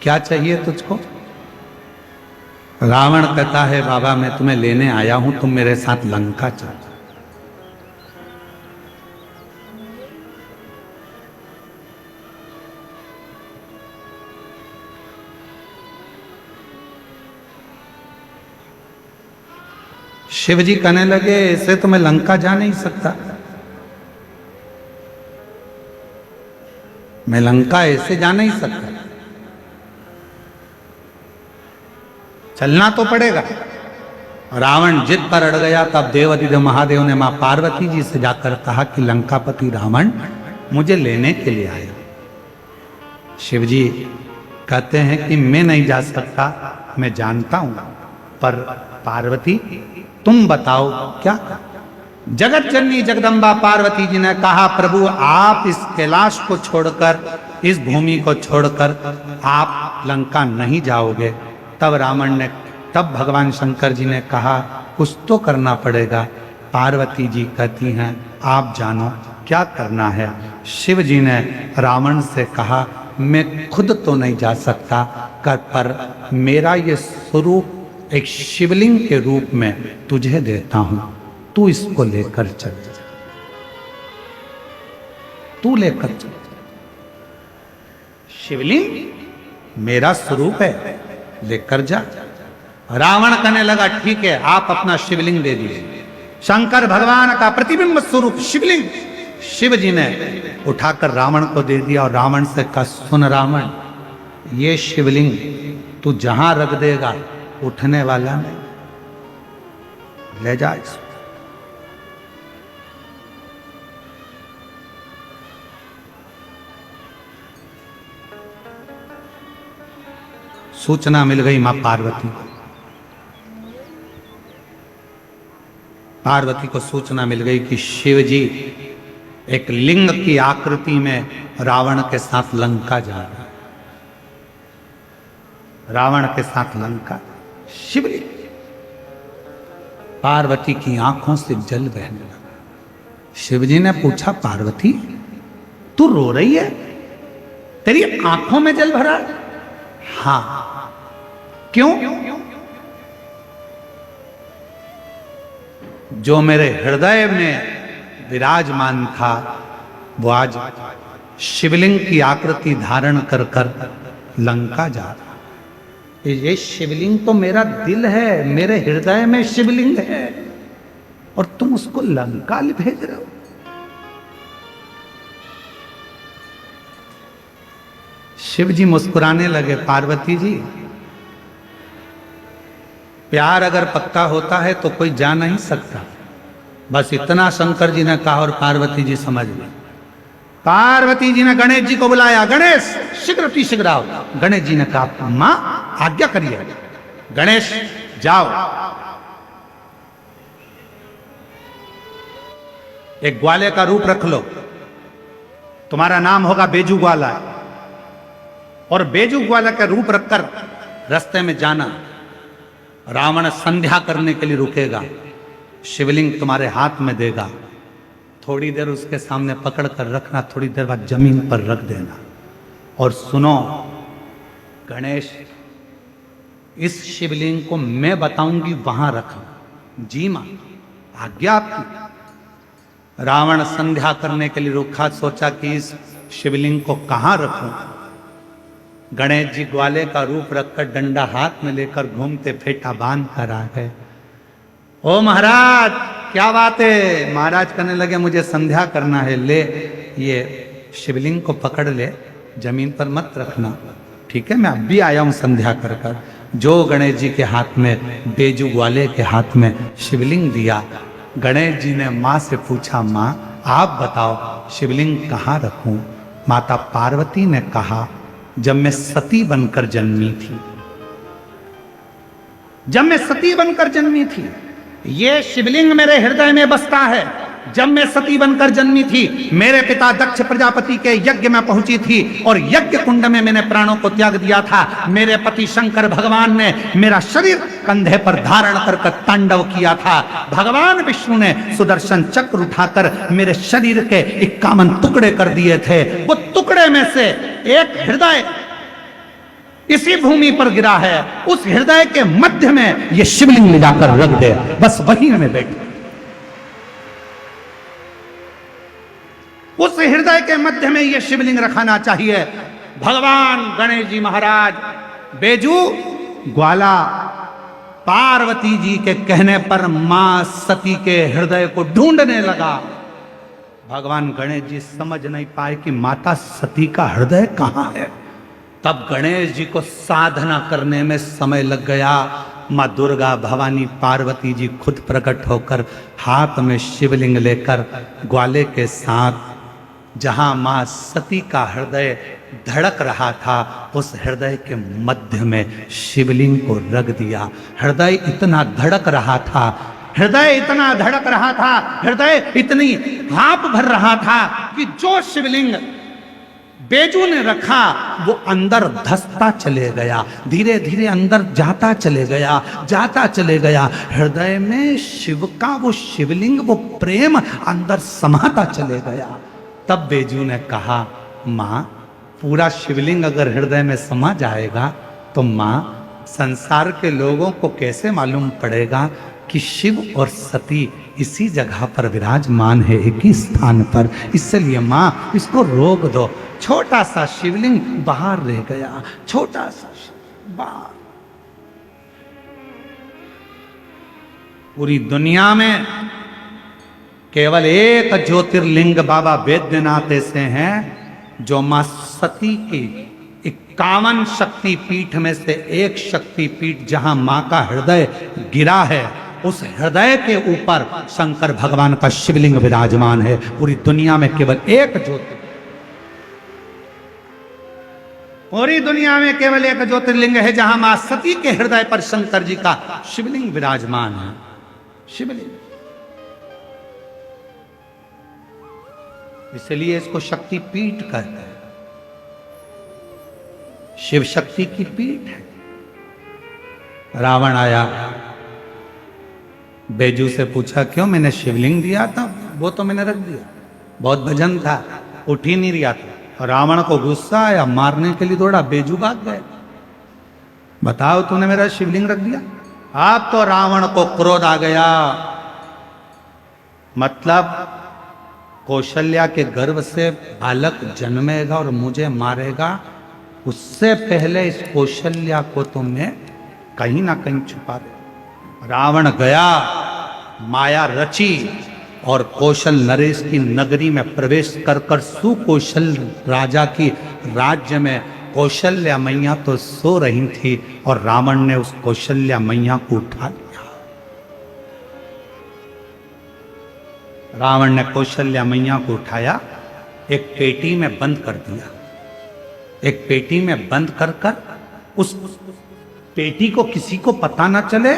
क्या चाहिए तुझको? रावण कहता है, बाबा मैं तुम्हें लेने आया हूं, तुम मेरे साथ लंका चलो। शिव जी कहने लगे, ऐसे तो मैं लंका जा नहीं सकता, मैं लंका ऐसे जा नहीं सकता, चलना तो पड़ेगा। रावण जिद पर अड़ गया। तब देवाधिदेव महादेव ने मां पार्वती जी से जाकर कहा कि लंकापति रावण मुझे लेने के लिए आया। शिव जी कहते हैं कि मैं नहीं जा सकता, मैं जानता हूं, पर पार्वती तुम बताओ क्या? जगत जननी जगदम्बा पार्वती जी ने कहा, प्रभु आप इस कैलाश को छोड़कर, इस भूमि को छोड़कर आप लंका नहीं जाओगे। तब भगवान शंकर जी ने कहा, कुछ तो करना पड़ेगा। पार्वती जी कहती हैं, आप जानो क्या करना है। शिव जी ने रावण से कहा, मैं खुद तो नहीं जा सकता, पर मेरा ये स्वरूप एक शिवलिंग के रूप में तुझे देता हूं, तू इसको लेकर चल, तू लेकर चल। शिवलिंग मेरा स्वरूप है, लेकर जा। रावण कहने लगा, ठीक है, आप अपना शिवलिंग दे दीजिए। शंकर भगवान का प्रतिबिंब स्वरूप शिवलिंग शिव जी ने उठाकर रावण को दे दिया और रावण से कहा, सुन रावण, ये शिवलिंग तू जहां रख देगा उठने वाला नहीं, ले जा इसको। सूचना मिल गई मां पार्वती को। पार्वती को सूचना मिल गई कि शिव जी एक लिंग की आकृति में रावण के साथ लंका जा रहा है। रावण के साथ लंका, शिवलिंग। पार्वती की आंखों से जल बहने लगा। शिव जी ने पूछा, पार्वती तू रो रही है, तेरी आंखों में जल भरा है? हाँ। क्यों? जो मेरे हृदय में विराजमान था वो आज शिवलिंग की आकृति धारण कर कर लंका जा रहा। ये शिवलिंग तो मेरा दिल है, मेरे हृदय में शिवलिंग है, और तुम उसको लंका भेज रहे हो। शिव जी मुस्कुराने लगे, पार्वती जी, प्यार अगर पक्का होता है तो कोई जा नहीं सकता। बस इतना शंकर जी ने कहा और पार्वती जी समझ गई। पार्वती जी ने गणेश जी को बुलाया, गणेश शीघ्र आओ। गणेश जी ने कहा, मां आज्ञा करिए। गणेश जाओ, एक ग्वाले का रूप रख लो, तुम्हारा नाम होगा बेजू ग्वाला, और बेजू ग्वाला का रूप रखकर रास्ते में जाना। रावण संध्या करने के लिए रुकेगा, शिवलिंग तुम्हारे हाथ में देगा, थोड़ी देर उसके सामने पकड़ कर रखना, थोड़ी देर बाद जमीन पर रख देना। और सुनो गणेश, इस शिवलिंग को मैं बताऊंगी वहां रखना। जी मां, आज्ञा आपकी। रावण संध्या करने के लिए रुका, सोचा कि इस शिवलिंग को कहां रखूं। गणेश जी ग्वाले का रूप रखकर डंडा हाथ में लेकर घूमते फेटा बांध कर आ गए। ओ महाराज क्या बात है? महाराज कहने लगे, मुझे संध्या करना है, ले ये शिवलिंग को पकड़ ले, जमीन पर मत रखना। ठीक है, मैं अब भी आया हूं संध्या कर कर। जो गणेश जी के हाथ में, बेजू ग्वाले के हाथ में शिवलिंग दिया, गणेश जी ने मां से पूछा, मां आप बताओ शिवलिंग कहाँ रखूं? माता पार्वती ने कहा, जब मैं सती बनकर जन्मी थी, जब मैं सती बनकर जन्मी थी, ये शिवलिंग मेरे हृदय में बसता है। जब मैं सती बनकर जन्मी थी, मेरे पिता दक्ष प्रजापति के यज्ञ में पहुंची थी और यज्ञ कुंड में मैंने प्राणों को त्याग दिया था। मेरे पति शंकर भगवान ने मेरा शरीर कंधे पर धारण कर तांडव किया था। भगवान विष्णु ने सुदर्शन चक्र उठाकर मेरे शरीर के 51 टुकड़े कर दिए थे। वो टुकड़े में से एक हृदय इसी भूमि पर गिरा है, उस हृदय के मध्य में ये शिवलिंग ले जाकर रख दे, बस वहीं में बैठ। उस हृदय के मध्य में ये शिवलिंग रखाना चाहिए। भगवान गणेश जी महाराज बेजू ग्वाला पार्वती जी के कहने पर मां सती के हृदय को ढूंढने लगा। भगवान गणेश जी समझ नहीं पाए कि माता सती का हृदय कहां है। तब गणेश जी को साधना करने में समय लग गया। मां दुर्गा भवानी पार्वती जी खुद प्रकट होकर हाथ में शिवलिंग लेकर ग्वाले के साथ जहां मां सती का हृदय धड़क रहा था, उस हृदय के मध्य में शिवलिंग को रख दिया। हृदय इतना धड़क रहा था, हृदय इतना धड़क रहा था, हृदय इतनी हाँप भर रहा था कि जो शिवलिंग बेजू ने रखा वो अंदर धसता चले गया, धीरे धीरे अंदर जाता चले गया, जाता चले गया। हृदय में शिव का वो शिवलिंग, वो प्रेम अंदर समाता चले गया। तब बेजू ने कहा, मां पूरा शिवलिंग अगर हृदय में समा जाएगा तो मां संसार के लोगों को कैसे मालूम पड़ेगा कि शिव और सती इसी जगह पर विराजमान है, एक ही स्थान पर। इसलिए मां इसको रोक दो। छोटा सा शिवलिंग बाहर रह गया, छोटा सा बाहर। पूरी दुनिया में केवल एक ज्योतिर्लिंग बाबा वैद्यनाथ ऐसे हैं जो मां सती की 51 शक्ति पीठ में से एक शक्ति पीठ जहां मां का हृदय गिरा है, उस हृदय के ऊपर शंकर भगवान का शिवलिंग विराजमान है। पूरी दुनिया में केवल एक ज्योतिर्लिंग, पूरी दुनिया में केवल एक ज्योतिर्लिंग है जहां मां सती के हृदय पर शंकर जी का शिवलिंग विराजमान है। शिवलिंग, इसलिए इसको शक्ति पीठ कहते हैं। शिव शक्ति की पीठ है। रावण आया, बेजू से पूछा, क्यों? मैंने शिवलिंग दिया था, वो तो मैंने रख दिया, बहुत भजन था, उठ ही नहीं रहा था। रावण को गुस्सा आया, मारने के लिए दौड़ा, बेजू भाग गए। बताओ, तूने मेरा शिवलिंग रख दिया। अब तो रावण को क्रोध आ गया। मतलब कौशल्या के गर्भ से बालक जन्मेगा और मुझे मारेगा, उससे पहले इस कौशल्या को तुमने कहीं ना कहीं छुपा दे। रावण गया, माया रची और कौशल नरेश की नगरी में प्रवेश कर कर सुकौशल राजा की राज्य में कौशल्या मैया तो सो रही थी और रावण ने उस कौशल्या मैया को उठा लिया। रावण ने कौशल्या मैया को उठाया, एक पेटी में बंद कर दिया। एक पेटी में बंद कर कर उस पेटी को किसी को पता ना चले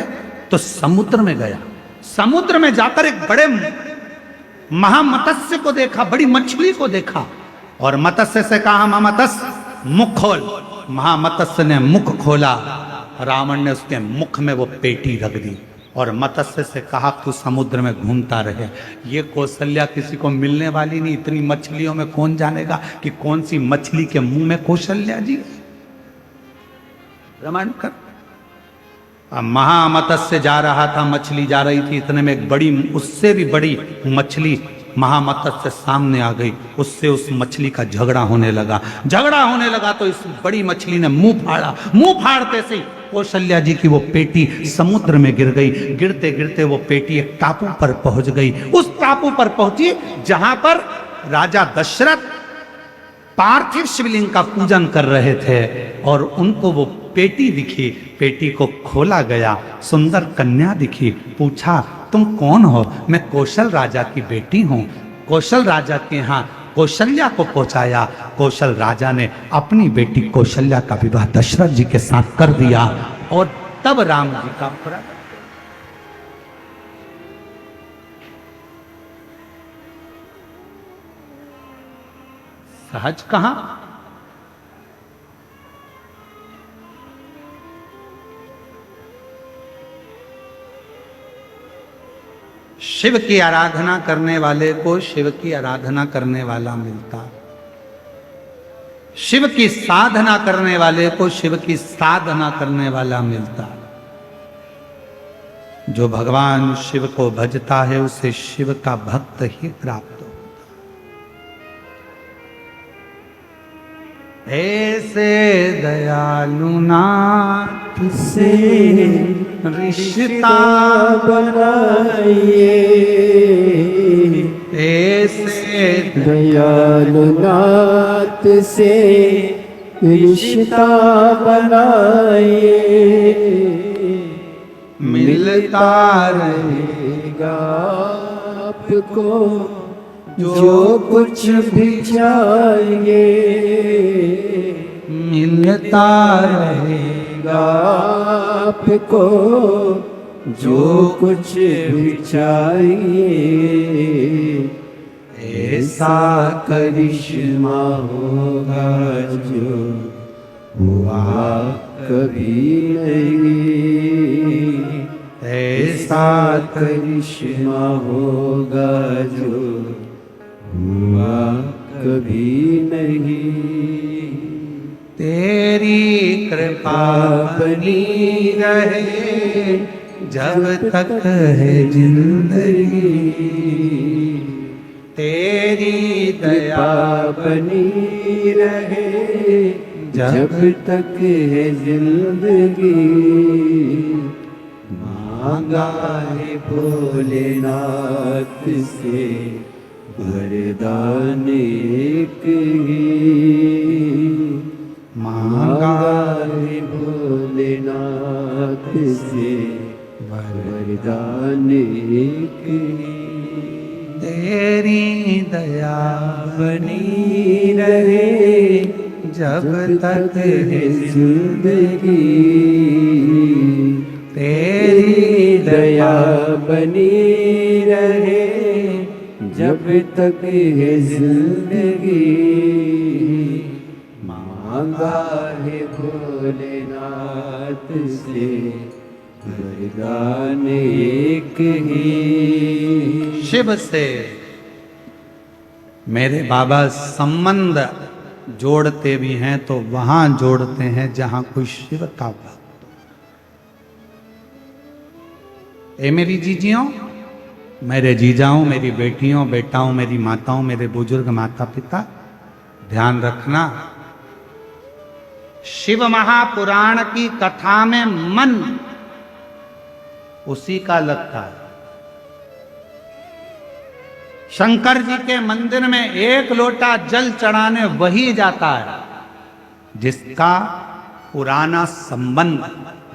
तो समुद्र में गया। समुद्र में जाकर एक बड़े महामत्स्य को देखा, बड़ी मछली को देखा और मत्स्य से कहा, महामत्स्य मुख खोल। महामत्स्य ने मुख खोला, रावण ने उसके मुख में वो पेटी रख दी और मत्स्य से कहा, तू समुद्र में घूमता रहे। ये कौशल्या किसी को मिलने वाली नहीं, इतनी मछलियों में कौन जानेगा कि कौन सी मछली के मुंह में कौशल्या जी। प्रमाण कर। अब महामत्स्य जा रहा था, मछली जा रही थी, इतने में एक बड़ी, उससे भी बड़ी मछली महामत्स्य सामने आ गई। उससे उस मछली का झगड़ा होने लगा। झगड़ा होने लगा तो इस बड़ी मछली ने मुंह फाड़ा। मुंह फाड़ते से कौशल्या जी की वो पेटी समुद्र में गिर गई। गिरते गिरते वो पेटी एक टापू पर पहुंच गई। उस टापू पर पहुंची जहां पर राजा दशरथ पार्थिव शिवलिंग का पूजन कर रहे थे और उनको वो पेटी दिखी। पेटी को खोला गया, सुंदर कन्या दिखी। पूछा, तुम कौन हो? मैं कौशल राजा की बेटी हूं। कौशल राजा के यहाँ कौशल्या को पहुंचाया। कौशल राजा ने अपनी बेटी कौशल्या का विवाह दशरथ जी के साथ कर दिया और तब राम जी का पूरा सहज कहां। शिव की आराधना करने वाले को शिव की आराधना करने वाला मिलता। शिव की साधना करने वाले को शिव की साधना करने वाला मिलता। जो भगवान शिव को भजता है उसे शिव का भक्त ही प्राप्त होता। ऐसे दयालु नाथ से रिश्ता बनाइए, ऐसे दयालु नाथ से रिश्ता बनाइए। मिलता रहेगा आपको जो कुछ भी चाहिए। मिलता रहेगा आपको जो कुछ भी चाहिए। ऐसा करिश्मा होगा जो हुआ कभी नहीं। ऐसा करिश्मा होगा जो हुआ कभी नहीं। तेरी कृपा बनी रहे जब तक है जिंदगी। तेरी दया बनी रहे जब तक है जिंदगी। मांगा है भोलेनाथ से वरदान एक ही। मांगा है भोलेनाथ से वरदान एक ही। तेरी दया बनी रहे जब तक है जिंदगी। तेरी दया बनी रहे जब तक है जिंदगी। मांगा है भोलेनाथ से वरदान एक ही। शिव से मेरे बाबा संबंध जोड़ते भी हैं तो वहां जोड़ते हैं जहां कोई शिव का भक्त। ए मेरी जीजियों, मेरे जीजाओं, मेरी बेटियों, बेटाओं, मेरी माताओं, मेरे बुजुर्ग माता पिता, ध्यान रखना, शिव महापुराण की कथा में मन उसी का लगता है। शंकर जी के मंदिर में एक लोटा जल चढ़ाने वही जाता है जिसका पुराना संबंध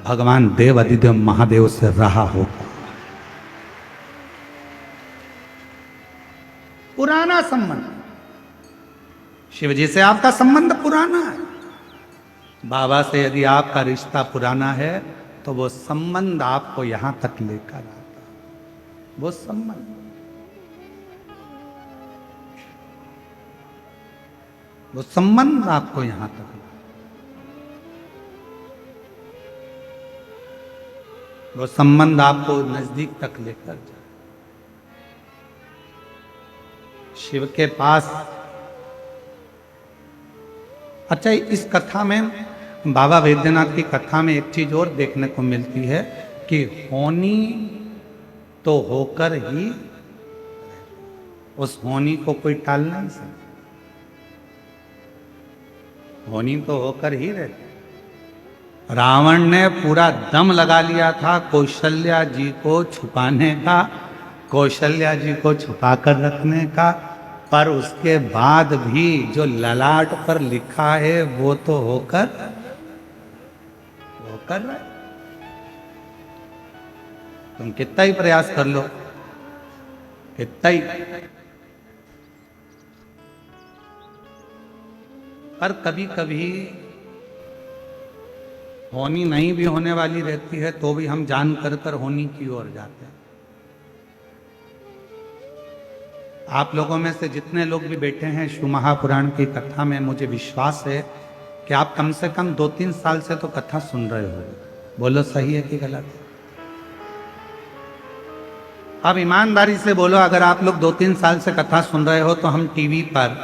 भगवान देव अधिदेव महादेव से रहा हो। पुराना संबंध, शिव जी से आपका संबंध पुराना है। बाबा से यदि आपका रिश्ता पुराना है तो वो संबंध आपको यहां तक लेकर आता है। वो संबंध, वो संबंध आपको यहां तक, वो संबंध आपको नजदीक तक लेकर जाए। शिव के पास, अच्छा इस कथा में, बाबा वैद्यनाथ की कथा में एक चीज और देखने को मिलती है कि होनी तो होकर ही, उस होनी को कोई टाल नहीं सकता। होनी तो होकर ही रहती। रावण ने पूरा दम लगा लिया था कौशल्या जी को छुपाने का, कौशल्या जी को छुपाकर रखने का, पर उसके बाद भी जो ललाट पर लिखा है वो तो होकर रहा है। तुम कितना ही प्रयास कर लो, कितना ही, पर कभी कभी होनी नहीं भी होने वाली रहती है तो भी हम जान कर होनी की ओर जाते हैं। आप लोगों में से जितने लोग भी बैठे हैं शिव महापुराण की कथा में, मुझे विश्वास है कि आप कम से कम 2-3 साल से तो कथा सुन रहे हो। बोलो सही है कि गलत है? अब ईमानदारी से बोलो, अगर आप लोग 2-3 साल से कथा सुन रहे हो तो हम टीवी पर,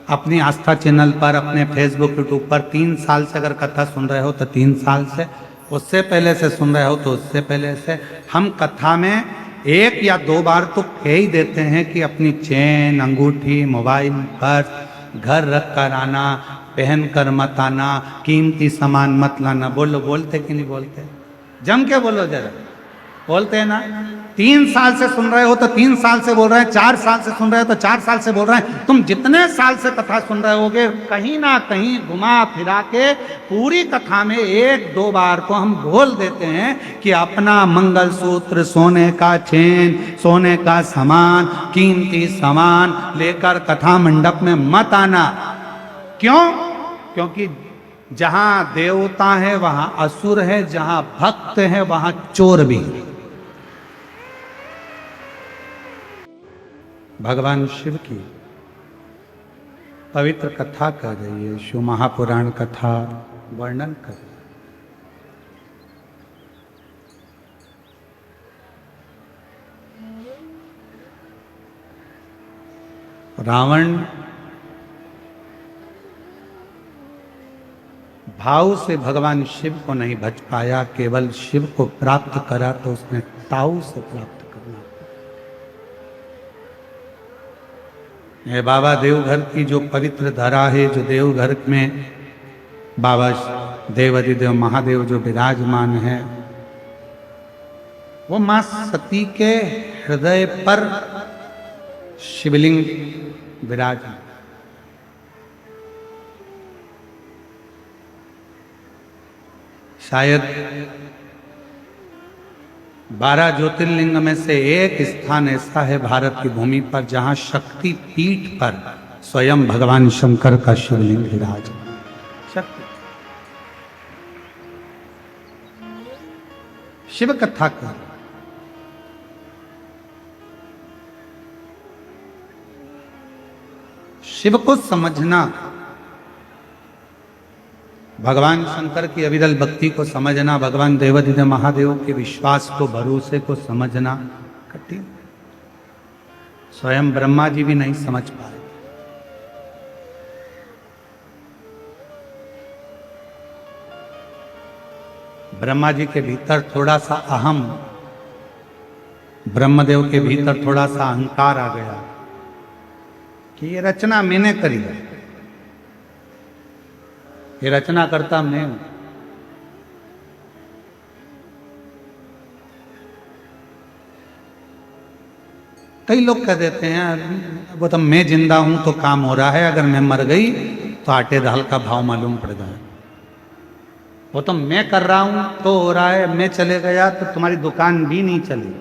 अपनी आस्था चैनल पर, अपने फेसबुक यूट्यूब पर 3 साल से अगर कथा सुन रहे हो तो 3 साल से, उससे पहले से सुन रहे हो तो उससे पहले से, हम कथा में 1 या 2 बार तो कह ही देते हैं कि अपनी चेन, अंगूठी, मोबाइल, पर्स घर रख कर आना, पहन कर मत आना, कीमती सामान मत लाना। बोलो, बोलते कि नहीं बोलते? जम के बोलो जरा, बोलते हैं ना? 3 साल से सुन रहे हो तो 3 साल से बोल रहे हैं, 4 साल से सुन रहे हो तो 4 साल से बोल रहे हैं। तुम जितने साल से कथा सुन रहे होगे, कहीं ना कहीं घुमा फिरा के पूरी कथा में 1-2 बार को हम बोल देते हैं कि अपना मंगलसूत्र, सोने का चेन, सोने का सामान, कीमती सामान लेकर कथा मंडप में मत आना। क्यों? क्योंकि जहां देवता है वहां असुर है, जहां भक्त है वहां चोर भी है। भगवान शिव की पवित्र कथा कर रही है, शिव महापुराण कथा वर्णन कर रही है। रावण भाव से भगवान शिव को नहीं भज पाया, केवल शिव को प्राप्त करा तो उसने ताऊ से प्राप्त करना। ये बाबा देवघर की जो पवित्र धरा है, जो देवघर में बाबा देव अधिदेव महादेव जो विराजमान है, वो मां सती के हृदय पर शिवलिंग विराजमान। शायद 12 ज्योतिर्लिंग में से एक स्थान ऐसा है भारत की भूमि पर जहां शक्ति पीठ पर स्वयं भगवान शंकर का शिवलिंग विराजमान। शक्ति शिव कथा कर, शिव को समझना, भगवान शंकर की अविरल भक्ति को समझना, भगवान देवाधिदेव महादेव के विश्वास को, भरोसे को समझना कठिन। स्वयं ब्रह्मा जी भी नहीं समझ पाए। ब्रह्मा जी के भीतर थोड़ा सा अहम ब्रह्मदेव के भीतर थोड़ा सा अहंकार आ गया कि ये रचना मैंने करी है, ये रचना करता मैं हूं। कई लोग कह देते हैं वो तो मैं जिंदा हूं तो काम हो रहा है, अगर मैं मर गई तो आटे दाल का भाव मालूम पड़ जाए। वो तो मैं कर रहा हूं तो हो रहा है, मैं चले गया तो तुम्हारी दुकान भी नहीं चली।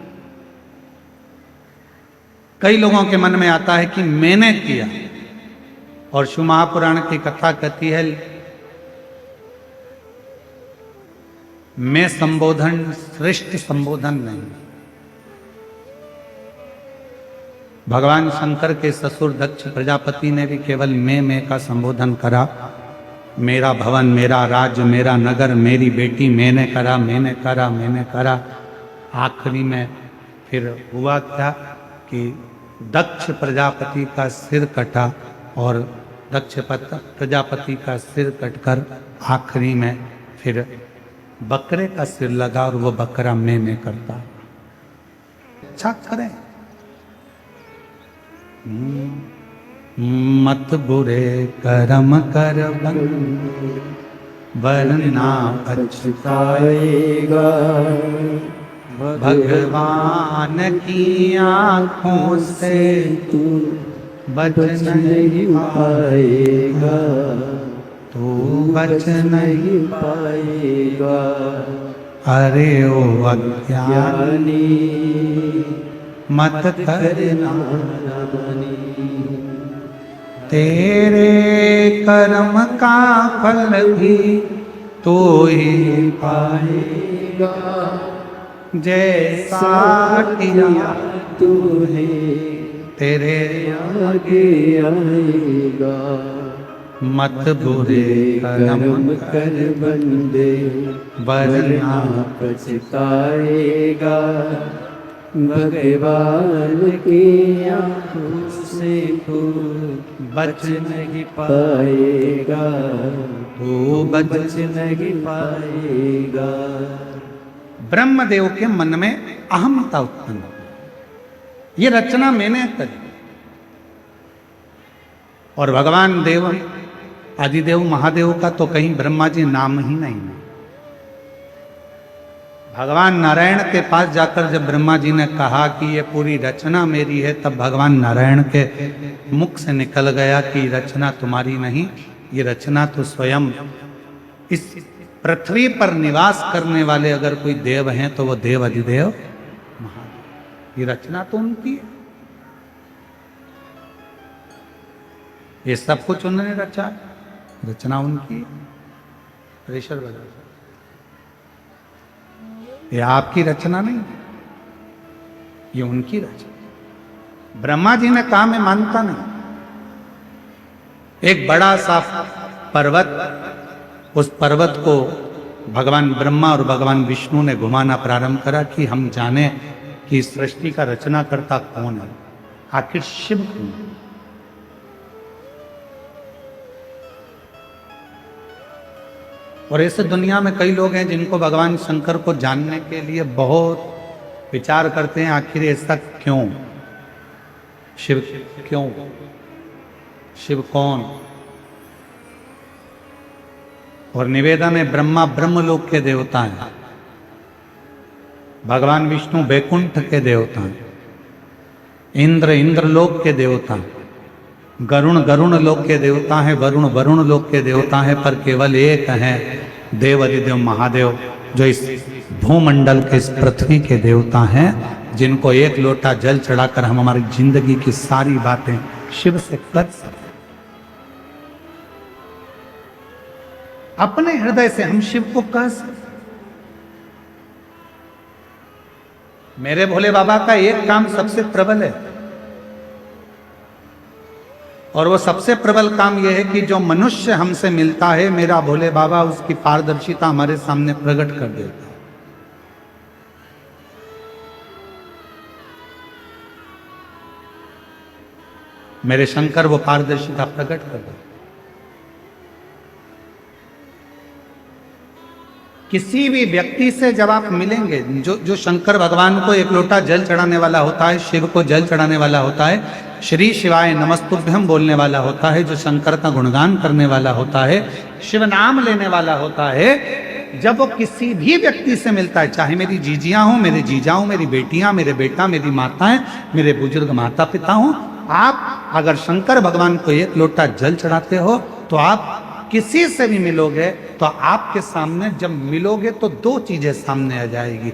कई लोगों के मन में आता है कि मैंने किया, और शिव महापुराण की कथा कहती है मैं संबोधन श्रेष्ठ संबोधन नहीं। भगवान शंकर के ससुर दक्ष प्रजापति ने भी केवल मैं का संबोधन करा। मेरा भवन, मेरा राज्य, मेरा नगर, मेरी बेटी, मैंने करा, मैंने करा, मैंने करा। आखिरी में फिर हुआ क्या कि दक्ष प्रजापति का सिर कटा, और दक्ष प्रजापति का सिर कटकर आखिरी में फिर बकरे का सिर लगा, और वो बकरा मैं करता। अच्छा करें, मत बुरे कर्म कर वरना पछताएगा, भगवान की आंखों से तू बच बच नहीं नहीं पाएगा, तू बच नहीं। नहीं पाएगा। अरे ओ अज्ञानी ज्ञानी मत करना, नानी, तेरे कर्म का फल भी तो ही पाएगा जैसा किया तू है तेरे आगे आएगा। मत बुरे कर्म कर्म कर बंदे वरना पछताएगा, भगवान की आंखों से तू बच नहीं पाएगा, तू बच। नहीं पाएगा। ब्रह्मदेव के मन में अहमता उत्पन्न हो, ये रचना मैंने करी। और भगवान देव आदिदेव महादेव का तो कहीं ब्रह्मा जी नाम ही नहीं है। भगवान नारायण के पास जाकर जब ब्रह्मा जी ने कहा कि ये पूरी रचना मेरी है, तब भगवान नारायण के मुख से निकल गया कि रचना तुम्हारी नहीं, ये रचना तो स्वयं इस पृथ्वी पर निवास करने वाले अगर कोई देव हैं तो वो देव अधिदेव महादेव। ये रचना तो उनकी है, ये सब कुछ उन्होंने रचा, रचना उनकी है। प्रेशर बजा, ये आपकी रचना नहीं, ये उनकी रचना। ब्रह्मा जी ने कहा मैं मानता नहीं। एक बड़ा सा पर्वत, उस पर्वत को भगवान ब्रह्मा और भगवान विष्णु ने घुमाना प्रारंभ करा कि हम जाने कि सृष्टि का रचना करता कौन है, आखिर शिव कौन है। और ऐसे दुनिया में कई लोग हैं जिनको भगवान शंकर को जानने के लिए बहुत विचार करते हैं, आखिर ऐसा क्यों, शिव क्यों, शिव कौन। और निवेदन में ब्रह्मा ब्रह्मलोक के देवता हैं, भगवान विष्णु बैकुंठ के देवता हैं, इंद्र इंद्रलोक के देवता हैं, गरुण गरुण लोक के देवता हैं, वरुण वरुण लोक के देवता हैं, पर केवल एक हैं देव अधिदेव महादेव, जो इस भूमंडल के, इस पृथ्वी के देवता हैं, जिनको एक लोटा जल चढ़ाकर हम हमारी जिंदगी की सारी बातें शिव से कर सकते। अपने हृदय से हम शिव को कह सकते। मेरे भोले बाबा का एक काम सबसे प्रबल है, और वो सबसे प्रबल काम यह है कि जो मनुष्य हमसे मिलता है, मेरा भोले बाबा उसकी पारदर्शिता हमारे सामने प्रकट कर देता है। मेरे शंकर वो पारदर्शिता प्रकट कर देते। किसी भी व्यक्ति से जब आप मिलेंगे, जो शंकर भगवान को एक लोटा जल चढ़ाने वाला होता है, शिव को जल चढ़ाने वाला होता है, श्री शिवाय नमस्तुभ्यम बोलने वाला होता है, जो शंकर का गुणगान करने वाला होता है, शिव नाम लेने वाला होता है, जब वो किसी भी व्यक्ति से मिलता है, चाहे मेरी जीजियां हो, मेरे जीजा हो, मेरी बेटियां, मेरे बेटा, मेरी माताएं, मेरे बुजुर्ग माता पिता हो, आप अगर शंकर भगवान को एक लोटा जल चढ़ाते हो तो आप किसी से भी मिलोगे तो आपके सामने जब मिलोगे तो दो चीजें सामने आ जाएगी।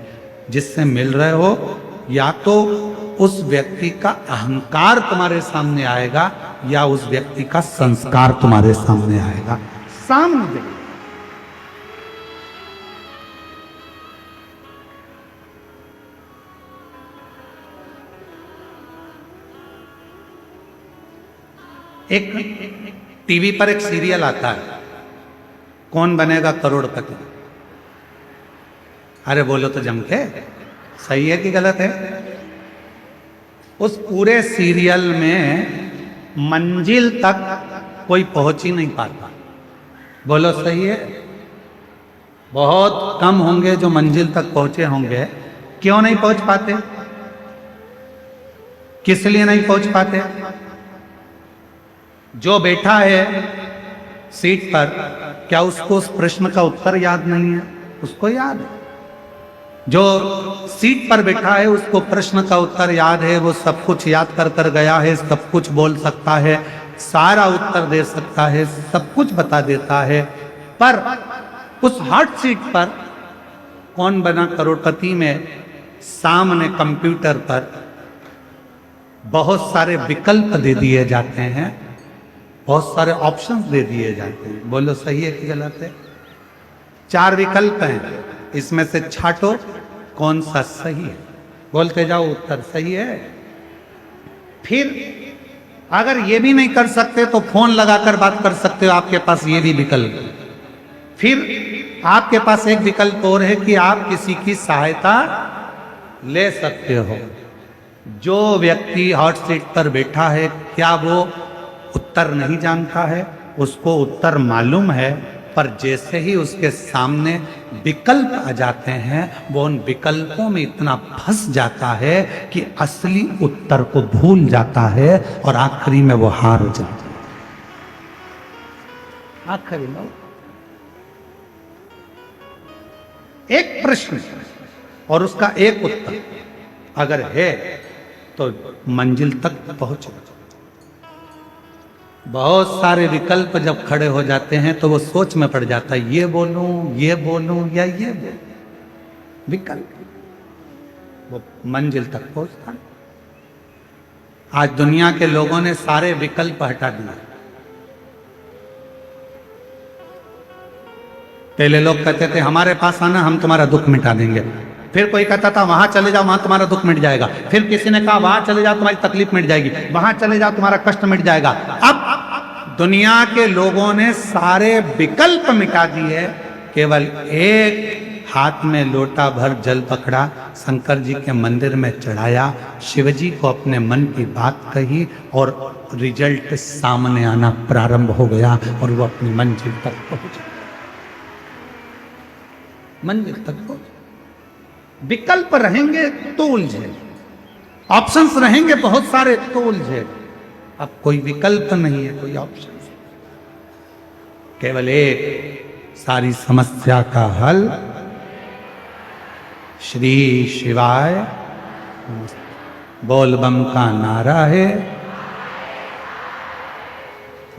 जिससे मिल रहे हो या तो उस व्यक्ति का अहंकार तुम्हारे सामने आएगा या उस व्यक्ति का संस्कार तुम्हारे सामने आएगा। सामने देखो। एक टीवी पर एक सीरियल आता है, कौन बनेगा करोड़पति। अरे बोलो तो जम के, सही है कि गलत है? उस पूरे सीरियल में मंजिल तक कोई पहुंच ही नहीं पाता। बोलो सही है? बहुत कम होंगे जो मंजिल तक पहुंचे होंगे। क्यों नहीं पहुंच पाते? किस लिए नहीं पहुंच पाते? जो बैठा है सीट पर, क्या उसको उस प्रश्न का उत्तर याद नहीं है? उसको याद है। जो सीट पर बैठा है उसको प्रश्न का उत्तर याद है, वो सब कुछ याद कर कर गया है, सब कुछ बोल सकता है, सारा उत्तर दे सकता है, सब कुछ बता देता है। पर उस हॉट सीट पर कौन बना करोड़पति में सामने कंप्यूटर पर बहुत सारे विकल्प दे दिए जाते हैं, बहुत सारे ऑप्शंस दे दिए जाते हैं। बोलो सही है कि गलत है? 4 विकल्प हैं, इसमें से छांटो कौन सा सही है। बोलते जाओ उत्तर सही है। फिर अगर ये भी नहीं कर सकते तो फोन लगाकर बात कर सकते हो, आपके पास ये भी विकल्प। फिर आपके पास एक विकल्प और है कि आप किसी की सहायता ले सकते हो। जो व्यक्ति हॉट सीट पर बैठा है, क्या वो उत्तर नहीं जानता है? उसको उत्तर मालूम है, पर जैसे ही उसके सामने विकल्प आ जाते हैं वो उन विकल्पों में इतना फंस जाता है कि असली उत्तर को भूल जाता है और आखिरी में वो हार जाता है। आखिरी में एक प्रश्न और उसका एक उत्तर अगर है तो मंजिल तक पहुंच। बहुत सारे विकल्प जब खड़े हो जाते हैं तो वो सोच में पड़ जाता है, ये बोलूं या ये बोलूं। विकल्प वो मंजिल तक पहुंचता है। आज दुनिया के लोगों ने सारे विकल्प हटा दिए। पहले लोग कहते थे हमारे पास आना, हम तुम्हारा दुख मिटा देंगे। फिर कोई कहता था वहां चले जाओ, वहां तुम्हारा दुख मिट जाएगा। फिर किसी ने कहा वहां चले जाओ, तुम्हारी तकलीफ मिट जाएगी। वहां चले जाओ, तुम्हारा कष्ट मिट जाएगा। अब दुनिया के लोगों ने सारे विकल्प मिटा दिए, केवल एक हाथ में लोटा भर जल पकड़ा, शंकर जी के मंदिर में चढ़ाया, शिव जी को अपने मन की बात कही और रिजल्ट सामने आना प्रारंभ हो गया और वो अपनी मंजिल तक पहुंच। मंजिल तक पहुंच। विकल्प रहेंगे तो उलझे, ऑप्शंस रहेंगे बहुत सारे तो उलझे। अब कोई विकल्प नहीं है, कोई ऑप्शन, केवल एक सारी समस्या का हल श्री शिवाय बोल बम का नारा है।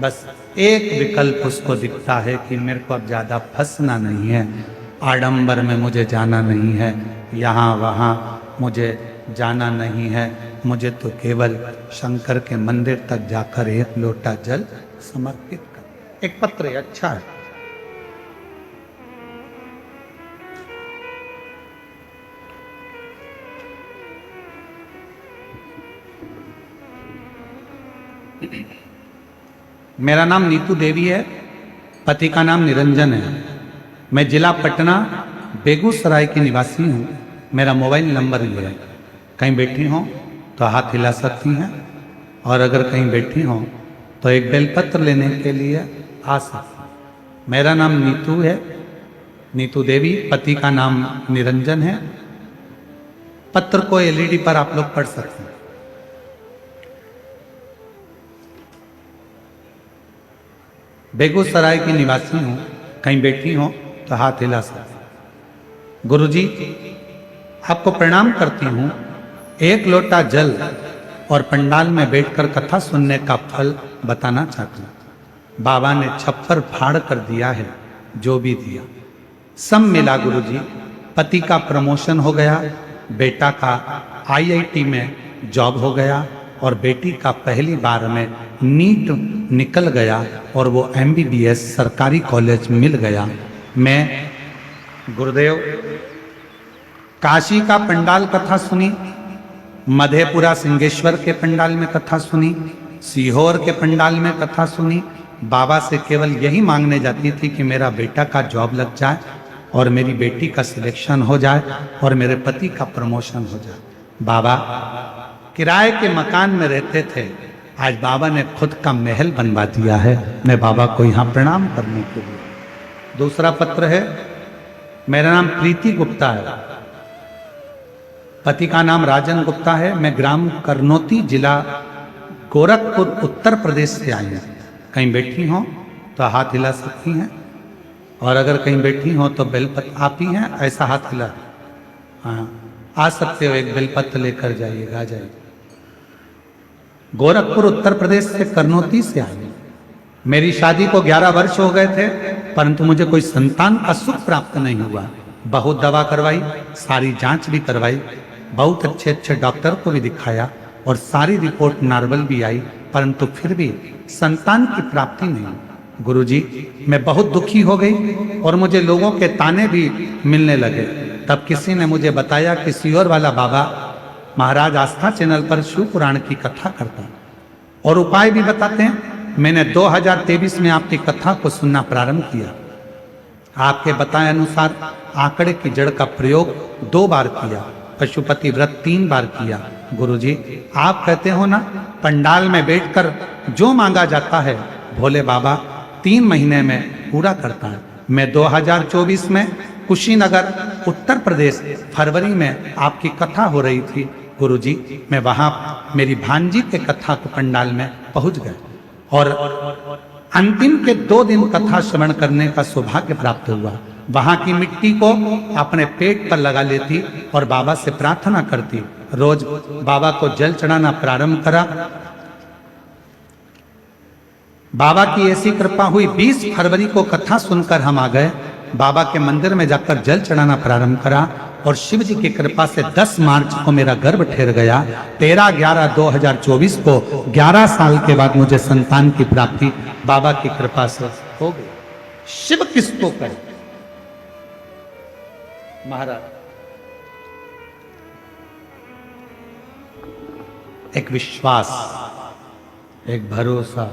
बस एक विकल्प उसको दिखता है कि मेरे को अब ज्यादा फंसना नहीं है, आडंबर में मुझे जाना नहीं है, यहाँ वहाँ मुझे जाना नहीं है, मुझे तो केवल शंकर के मंदिर तक जाकर एक लोटा जल समर्पित कर। एक पत्र है, अच्छा है। मेरा नाम नीतू देवी है, पति का नाम निरंजन है। मैं जिला पटना बेगूसराय की निवासी हूँ। मेरा मोबाइल नंबर ये है, कहीं बैठी हों तो हाथ हिला सकती हैं, और अगर कहीं बैठी हों तो एक बेलपत्र लेने के लिए आ सकती हैं। मेरा नाम नीतू है, नीतू देवी, पति का नाम निरंजन है। पत्र को एलईडी पर आप लोग पढ़ सकते हैं। बेगूसराय की निवासी हूं, कहीं बैठी हो तो हाथ हिला सकते। गुरुजी, आपको प्रणाम करती हूं। एक लोटा जल और पंडाल में बैठकर कथा सुनने का फल बताना चाहती हूं। बाबा ने छप्पर फाड़ कर दिया है, जो भी दिया सब मिला गुरुजी। पति का प्रमोशन हो गया, बेटा का आईआईटी में जॉब हो गया और बेटी का पहली बार में नीट निकल गया और वो एमबीबीएस सरकारी कॉलेज मिल गया। मैं गुरुदेव काशी का पंडाल कथा सुनी, मधेपुरा सिंहेश्वर के पंडाल में कथा सुनी, सीहोर के पंडाल में कथा सुनी। बाबा से केवल यही मांगने जाती थी कि मेरा बेटा का जॉब लग जाए और मेरी बेटी का सिलेक्शन हो जाए और मेरे पति का प्रमोशन हो जाए। बाबा किराए के मकान में रहते थे, आज बाबा ने खुद का महल बनवा दिया है। मैं बाबा को यहाँ प्रणाम करने के लिए। दूसरा पत्र है, मेरा नाम प्रीति गुप्ता है, पति का नाम राजन गुप्ता है। मैं ग्राम करनौती, जिला गोरखपुर, उत्तर प्रदेश से आई हूँ। कहीं बैठी हो तो हाथ हिला सकती हैं, और अगर कहीं बैठी हो तो बेलपत्र आप ही हैं, ऐसा हाथ हिला। हाँ, आ सकते हो, एक बेलपत्र लेकर जाइएगा, आ जाइए। गोरखपुर उत्तर प्रदेश से, करनौती से आई। मेरी शादी को 11 वर्ष हो गए थे, परंतु मुझे कोई संतान का सुख प्राप्त नहीं हुआ। बहुत दवा करवाई, सारी जांच भी करवाई, बहुत अच्छे अच्छे डॉक्टर को भी दिखाया और सारी रिपोर्ट नॉर्मल भी आई, परंतु फिर भी संतान की प्राप्ति नहीं। गुरुजी, मैं बहुत दुखी हो गई और मुझे लोगों के ताने भी मिलने लगे। तब किसी ने मुझे बताया कि सीहोर वाला बाबा महाराज आस्था चैनल पर शिव पुराण की कथा करता है और उपाय भी बताते हैं। मैंने 2023 में आपकी कथा को सुनना प्रारंभ किया। आपके बताए अनुसार आंकड़े की जड़ का प्रयोग 2 बार किया, पशुपति व्रत 3 बार किया। गुरुजी, आप कहते हो ना, पंडाल में बैठकर जो मांगा जाता है भोले बाबा 3 महीने में पूरा करता है। मैं 2024 में कुशीनगर, उत्तर प्रदेश, फरवरी में आपकी कथा हो रही थी। गुरुजी, मैं वहां मेरी भांजी के कथा को पंडाल में पहुंच गए और अंतिम के 2 दिन कथा श्रवण करने का सौभाग्य प्राप्त हुआ। वहां की मिट्टी को अपने पेट पर लगा लेती और बाबा से प्रार्थना करती। रोज बाबा को जल चढ़ाना प्रारंभ करा। बाबा की ऐसी कृपा हुई, 20 फरवरी को कथा सुनकर हम आ गए। बाबा के मंदिर में जाकर जल चढ़ाना प्रारंभ करा और शिव जी की कृपा से 10 मार्च को मेरा गर्भ ठहर गया। 13/11/2024 को 11 साल के बाद मुझे संतान की प्राप्ति बाबा की कृपा से हो गई। शिव किसको कहे महाराज? एक विश्वास, एक भरोसा।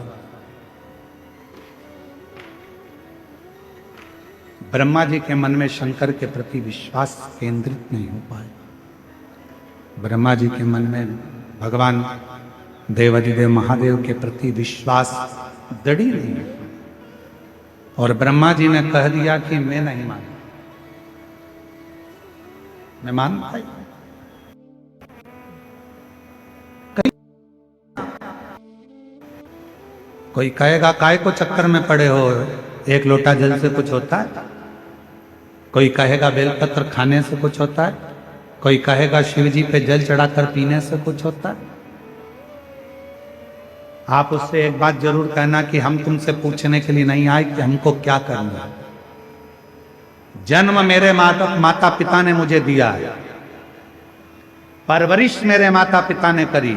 ब्रह्मा जी के मन में शंकर के प्रति विश्वास केंद्रित नहीं हो पाए। ब्रह्मा जी के मन में भगवान देवाधिदेव महादेव के प्रति विश्वास दृढ़ नहीं है और ब्रह्मा जी ने कह दिया कि मैं नहीं मानता। मैं मानता ही कोई कहेगा काय को चक्कर में पड़े हो, एक लोटा जल से कुछ होता है? कोई कहेगा बेलपत्र खाने से कुछ होता है? कोई कहेगा शिव जी पे जल चढ़ाकर पीने से कुछ होता है? आप उससे एक बात जरूर कहना कि हम तुमसे पूछने के लिए नहीं आए कि हमको क्या करना है। जन्म मेरे माता पिता ने मुझे दिया है, परवरिश मेरे माता पिता ने करी,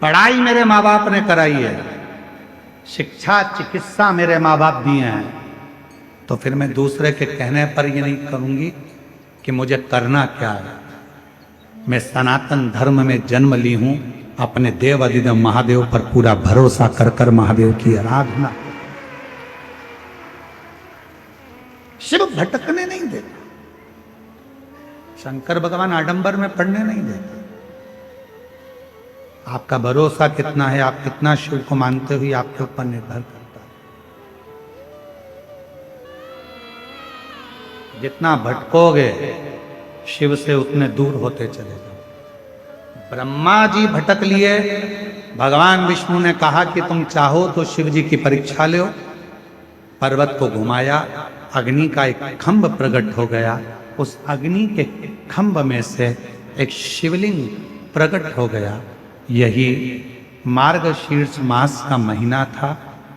पढ़ाई मेरे माँ बाप ने कराई है, शिक्षा चिकित्सा मेरे माँ बाप दिए हैं, तो फिर मैं दूसरे के कहने पर ये नहीं करूंगी कि मुझे करना क्या है। मैं सनातन धर्म में जन्म ली हूं, अपने देव अधिदेव महादेव पर पूरा भरोसा कर कर महादेव की आराधना। शिव भटकने नहीं देता, शंकर भगवान आडंबर में पड़ने नहीं देते। आपका भरोसा कितना है, आप कितना शिव को मानते हुए आपके ऊपर निर्भर करता है। जितना भटकोगे शिव से उतने दूर होते चले जाओ। ब्रह्मा जी भटक लिए, भगवान विष्णु ने कहा कि तुम चाहो तो शिव जी की परीक्षा लो। पर्वत को घुमाया, अग्नि का एक खंभ प्रकट हो गया। उस अग्नि के खंभ में से एक शिवलिंग प्रकट हो गया। यही मार्गशीर्ष मास का महीना था,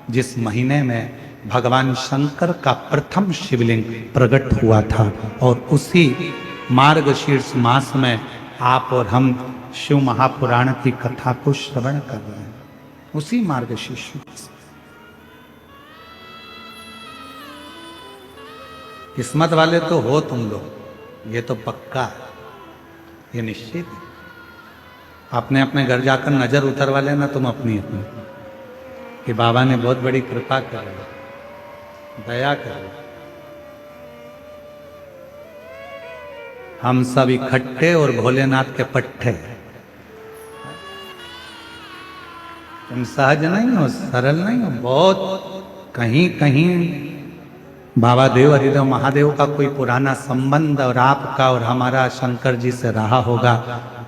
जिस महीने में भगवान शंकर का प्रथम शिवलिंग प्रकट हुआ था। और उसी मार्गशीर्ष मास में आप और हम शिव महापुराण की कथा को श्रवण कर रहे हैं, उसी मार्गशीर्ष मास। किस्मत वाले तो हो तुम लोग, ये तो पक्का है, ये निश्चित है। अपने अपने घर जाकर नजर उतरवा लेना तुम अपनी अपनी, कि बाबा ने बहुत बड़ी कृपा कर, दया कर। हम सब इकट्ठे और भोलेनाथ के पट्टे। तुम सहज नहीं हो, सरल नहीं हो, बहुत कहीं कहीं बाबा देव हरिदेव महादेव का कोई पुराना संबंध और आपका और हमारा शंकर जी से रहा होगा,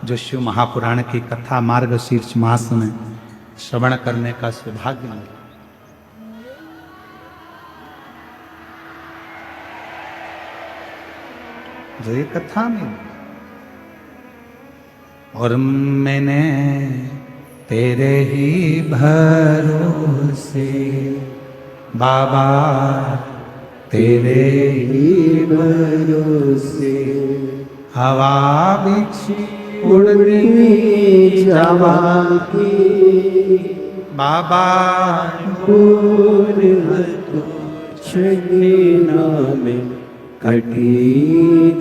जो शिव महापुराण की कथा मार्गशीर्ष मास में श्रवण करने का सौभाग्य मिला। जो ये कथा में, और मैंने तेरे ही भरोसे बाबा, तेरे ही भरोसे हवा बिछी उड़नी जावागी बाबा, भूल छड़ना में कटी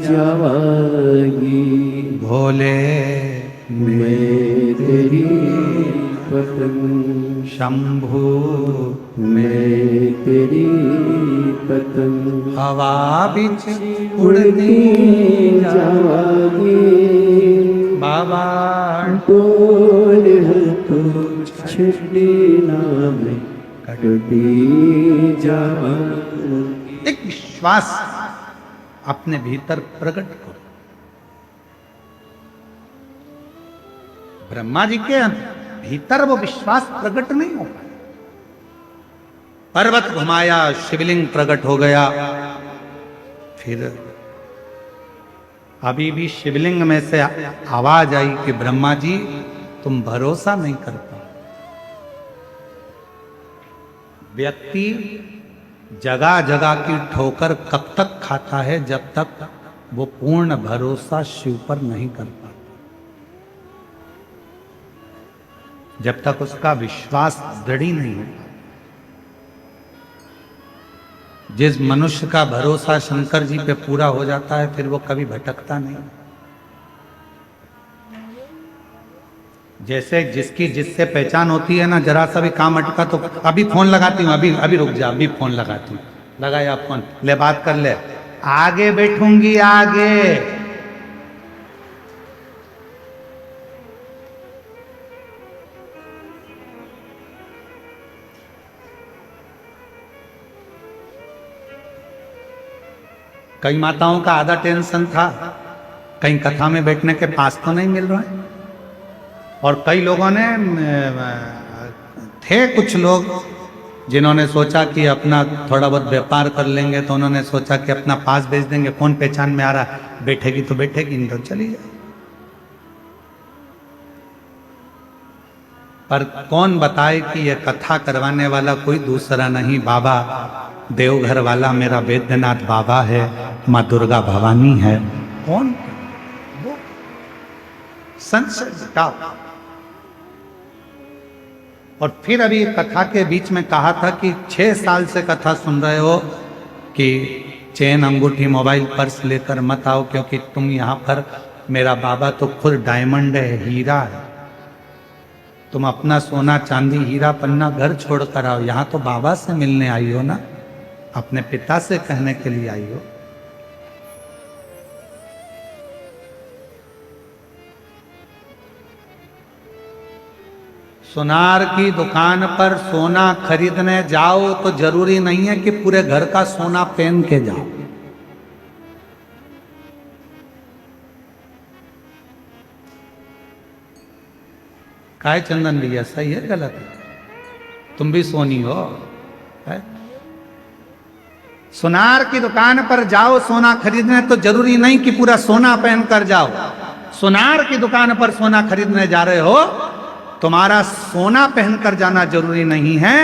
जावागी। भोले मैं तेरी पतंग, शंभु मैं तेरी पतंग, हवा बिच उड़नी जावागी बाबा, बोल तो छड़ना में कटी जावागी। एक विश्वास अपने भीतर प्रकट करो। ब्रह्मा जी के भीतर वो विश्वास प्रकट नहीं हो पाया। पर्वत घुमाया, शिवलिंग प्रकट हो गया। फिर अभी भी शिवलिंग में से आवाज आई कि ब्रह्मा जी तुम भरोसा नहीं कर पाए। व्यक्ति जगह जगह की ठोकर कब तक खाता है, जब तक वो पूर्ण भरोसा शिव पर नहीं कर पाता, जब तक उसका विश्वास दृढ़ नहीं होता। जिस मनुष्य का भरोसा शंकर जी पे पूरा हो जाता है, फिर वो कभी भटकता नहीं। जैसे जिसकी जिससे पहचान होती है ना, जरा सा भी काम अटका तो अभी फोन लगाती हूँ, अभी रुक जा, अभी फोन लगाती हूँ। लगाया फोन, ले बात कर ले, आगे बैठूंगी आगे। कई माताओं का आधा टेंशन था, कहीं कथा में बैठने के पास तो नहीं मिल रहा है। और कई लोगों ने थे कुछ लोग जिन्होंने सोचा कि अपना थोड़ा बहुत व्यापार कर लेंगे, तो उन्होंने सोचा कि अपना पास भेज देंगे, कौन पहचान में आ रहा है, बैठेगी तो बैठेगी, नहीं तो चली जाए। पर कौन बताए कि यह कथा करवाने वाला कोई दूसरा नहीं, बाबा देवघर वाला मेरा वैद्यनाथ बाबा है, माँ दुर्गा भवानी है। कौन वो संत का। और फिर अभी कथा के बीच में कहा था कि 6 साल से कथा सुन रहे हो कि चेन, अंगूठी, मोबाइल, पर्स लेकर मत आओ, क्योंकि तुम यहाँ पर, मेरा बाबा तो खुद डायमंड है, हीरा है। तुम अपना सोना चांदी हीरा पन्ना घर छोड़ कर आओ, यहाँ तो बाबा से मिलने आई हो ना, अपने पिता से कहने के लिए आई हो। सुनार की दुकान पर सोना खरीदने जाओ तो जरूरी नहीं है कि पूरे घर का सोना पहन के जाओ। काय चंदन भैया, सही है गलत है? तुम भी सोनी हो है? सुनार की दुकान पर जाओ सोना खरीदने, तो जरूरी नहीं कि पूरा सोना पहन कर जाओ। सुनार की दुकान पर सोना खरीदने जा रहे हो, तुम्हारा सोना पहनकर जाना जरूरी नहीं है।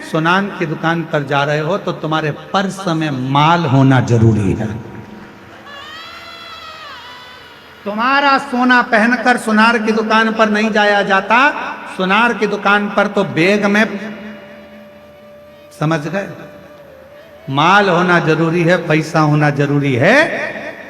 सुनार की दुकान पर जा रहे हो तो तुम्हारे पर्स में माल होना जरूरी है। तुम्हारा सोना पहनकर सुनार की दुकान पर नहीं जाया जाता। सुनार की दुकान पर तो बैग में, समझ गए, माल होना जरूरी है, पैसा होना जरूरी है।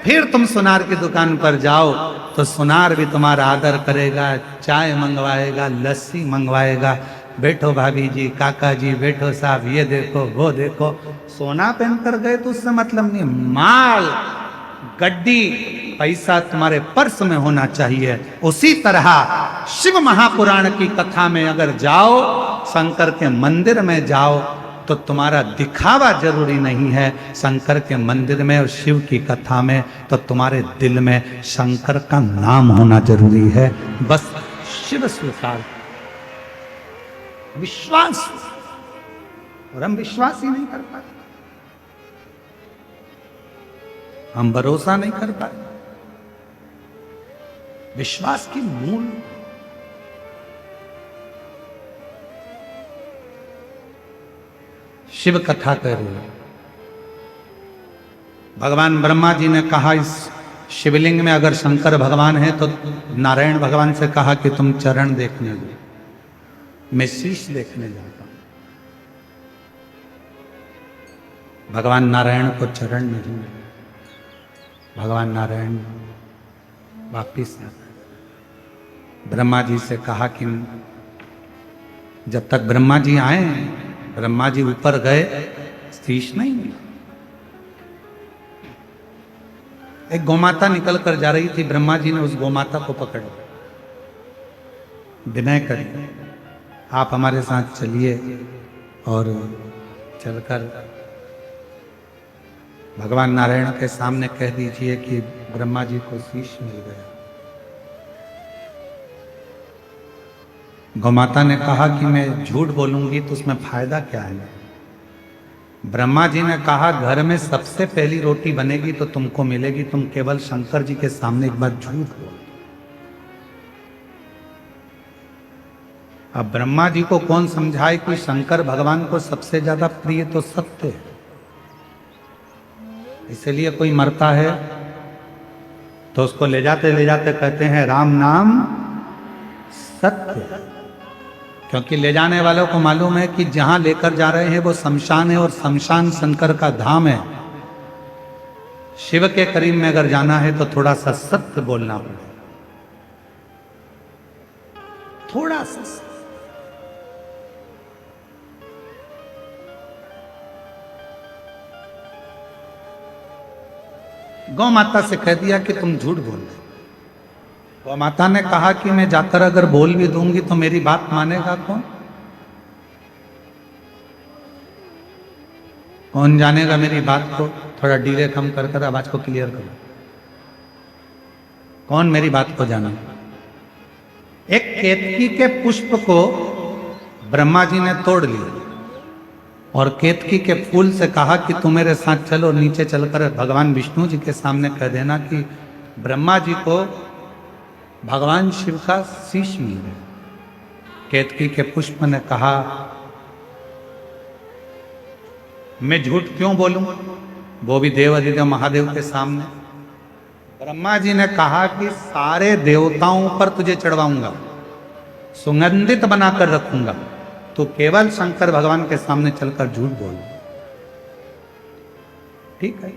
फिर तुम सुनार की दुकान पर जाओ तो सुनार भी तुम्हारा आदर करेगा, चाय मंगवाएगा, लस्सी मंगवाएगा। बैठो भाभी जी, काका जी, बैठो साहब, ये देखो वो देखो। सोना पहनकर गए तो उससे मतलब नहीं, माल, गड्डी, पैसा तुम्हारे पर्स में होना चाहिए। उसी तरह शिव महापुराण की कथा में अगर जाओ, शंकर के मंदिर में जाओ, तो तुम्हारा दिखावा जरूरी नहीं है। शंकर के मंदिर में और शिव की कथा में तो तुम्हारे दिल में शंकर का नाम होना जरूरी है। बस शिव स्वीकार, विश्वास, और हम विश्वास ही नहीं कर पाते, हम भरोसा नहीं कर पाते। विश्वास की मूल शिव कथा कर रही है। भगवान ब्रह्मा जी ने कहा, इस शिवलिंग में अगर शंकर भगवान है तो नारायण भगवान से कहा कि तुम चरण देखने दो, मैं शीश देखने जाता हूं। भगवान नारायण को चरण नहीं मिले। भगवान नारायण वापिस आ गए। ब्रह्मा जी से कहा कि जब तक ब्रह्मा जी आए, ब्रह्मा जी ऊपर गए, शीश नहीं मिला। एक गोमाता निकल कर जा रही थी, ब्रह्मा जी ने उस गोमाता को पकड़ा, विनय करिए, आप हमारे साथ चलिए और चलकर भगवान नारायण के सामने कह दीजिए कि ब्रह्मा जी को शीश मिल गया। गोमाता ने कहा कि मैं झूठ बोलूंगी तो उसमें फायदा क्या है? ब्रह्मा जी ने कहा, घर में सबसे पहली रोटी बनेगी तो तुमको मिलेगी, तुम केवल शंकर जी के सामने एक बार झूठ बोल। अब ब्रह्मा जी को कौन समझाए कि शंकर भगवान को सबसे ज्यादा प्रिय तो सत्य है। इसलिए कोई मरता है तो उसको ले जाते कहते हैं राम नाम सत्य, क्योंकि ले जाने वालों को मालूम है कि जहां लेकर जा रहे हैं वो शमशान है और शमशान शंकर का धाम है। शिव के करीब में अगर जाना है तो थोड़ा सा सत्य बोलना पड़ेगा, थोड़ा सा। गौ माता से कह दिया कि तुम झूठ बोल रहे। गौ माता ने कहा कि मैं जाकर अगर बोल भी दूंगी तो मेरी बात मानेगा कौन? कौन जानेगा मेरी बात को? थोड़ा डीले कम कर आवाज को क्लियर करो। कौन मेरी बात को जाना? एक केतकी के पुष्प को ब्रह्मा जी ने तोड़ लिया और केतकी के फूल से कहा कि तुम मेरे साथ चलो, नीचे चलकर भगवान विष्णु जी के सामने कह देना कि ब्रह्मा जी को भगवान शिव का शीश मिल गया। केतकी के पुष्प ने कहा, मैं झूठ क्यों बोलूं, वो भी देव अधिदेव महादेव के सामने। ब्रह्मा जी ने कहा कि सारे देवताओं पर तुझे चढ़वाऊंगा, सुगंधित बनाकर रखूंगा, तो केवल शंकर भगवान के सामने चलकर झूठ बोल। ठीक है।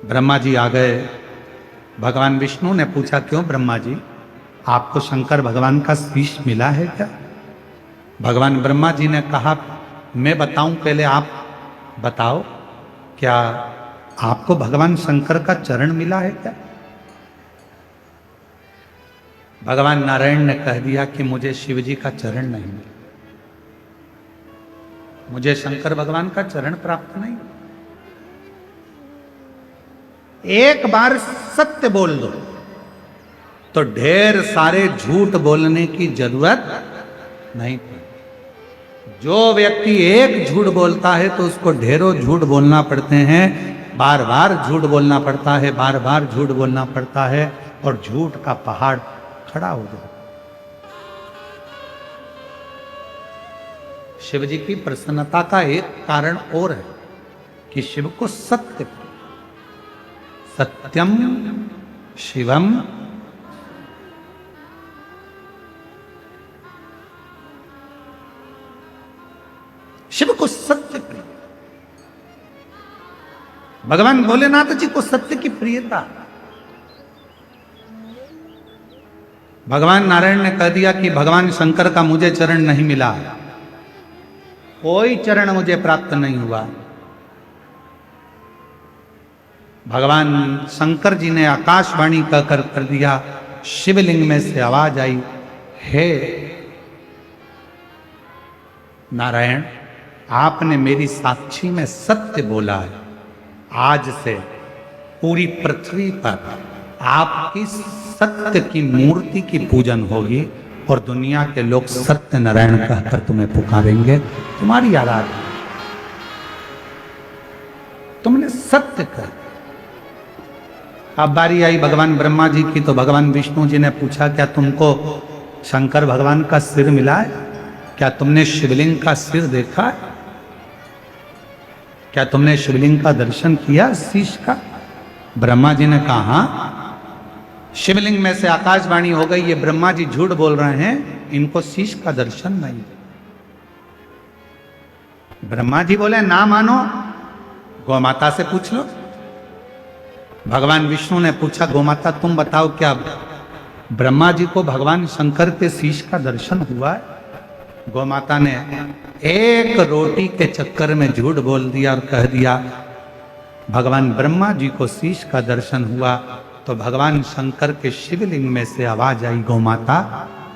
ब्रह्मा जी आ गए। भगवान विष्णु ने पूछा, क्यों ब्रह्मा जी, आपको शंकर भगवान का शीश मिला है क्या? भगवान ब्रह्मा जी ने कहा, मैं बताऊं पहले आप बताओ, क्या आपको भगवान शंकर का चरण मिला है क्या? भगवान नारायण ने कह दिया कि मुझे शिव जी का चरण नहीं मिला, मुझे शंकर भगवान का चरण प्राप्त नहीं। एक बार सत्य बोल दो तो ढेर सारे झूठ बोलने की जरूरत नहीं पड़ती। जो व्यक्ति एक झूठ बोलता है तो उसको ढेरों झूठ बोलना पड़ते हैं, बार बार झूठ बोलना पड़ता है, बार बार झूठ बोलना पड़ता है, और झूठ का पहाड़ खड़ा हो जाता है। शिव जी की प्रसन्नता का एक कारण और है कि शिव को सत्य, सत्यम शिवम, शिव को सत्य प्रिय, भगवान भोलेनाथ जी को सत्य की प्रियता। भगवान नारायण ने कह दिया कि भगवान शंकर का मुझे चरण नहीं मिला, कोई चरण मुझे प्राप्त नहीं हुआ। भगवान शंकर जी ने आकाशवाणी कहकर कर दिया, शिवलिंग में से आवाज आई, हे नारायण, आपने मेरी साक्षी में सत्य बोला है, आज से पूरी पृथ्वी पर आपकी सत्य की मूर्ति की पूजन होगी और दुनिया के लोग सत्य नारायण कहकर तुम्हें पुकारेंगे, तुम्हारी आराधना, तुमने सत्य कहा। अब बारी आई भगवान ब्रह्मा जी की, तो भगवान विष्णु जी ने पूछा, क्या तुमको शंकर भगवान का सिर मिला है? क्या तुमने शिवलिंग का सिर देखा है? क्या तुमने शिवलिंग का दर्शन किया, शीश का? ब्रह्मा जी ने कहा, हाँ, शिवलिंग में से आकाशवाणी हो गई, ये ब्रह्मा जी झूठ बोल रहे हैं, इनको शीश का दर्शन नहीं। ब्रह्मा जी बोले, ना मानो, गौमाता से पूछ लो। भगवान विष्णु ने पूछा, गौमाता तुम बताओ, क्या ब्रह्मा जी को भगवान शंकर के शीश का दर्शन हुआ है? गौमाता ने एक रोटी के चक्कर में झूठ बोल दिया और कह दिया, भगवान ब्रह्मा जी को शीश का दर्शन हुआ। तो भगवान शंकर के शिवलिंग में से आवाज आई, गौमाता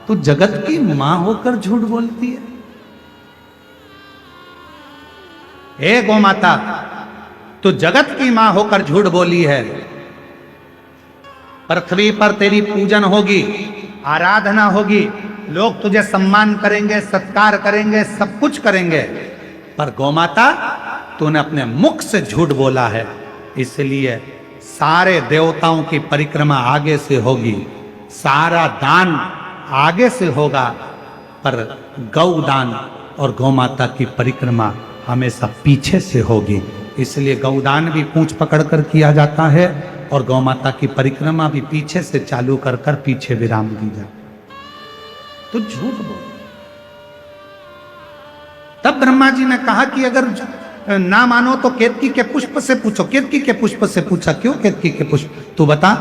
तू जगत की मां होकर झूठ बोलती है? हे गौमाता, तू जगत की मां होकर झूठ बोली है। पृथ्वी पर तेरी पूजन होगी, आराधना होगी, लोग तुझे सम्मान करेंगे, सत्कार करेंगे, सब कुछ करेंगे, पर गौमाता तूने अपने मुख से झूठ बोला है, इसलिए सारे देवताओं की परिक्रमा आगे से होगी, सारा दान आगे से होगा, पर गौदान और गौमाता की परिक्रमा हमेशा पीछे से होगी। इसलिए गौदान भी पूंछ पकड़कर किया जाता है और गौमाता की परिक्रमा भी पीछे से चालू कर कर पीछे विराम दी जाती। तो झूठ बोल। तब ब्रह्मा जी ने कहा कि अगर ना मानो तो केतकी के पुष्प से पूछो। केतकी के पुष्प से पूछा, क्यों केतकी के पुष्प? तू बता,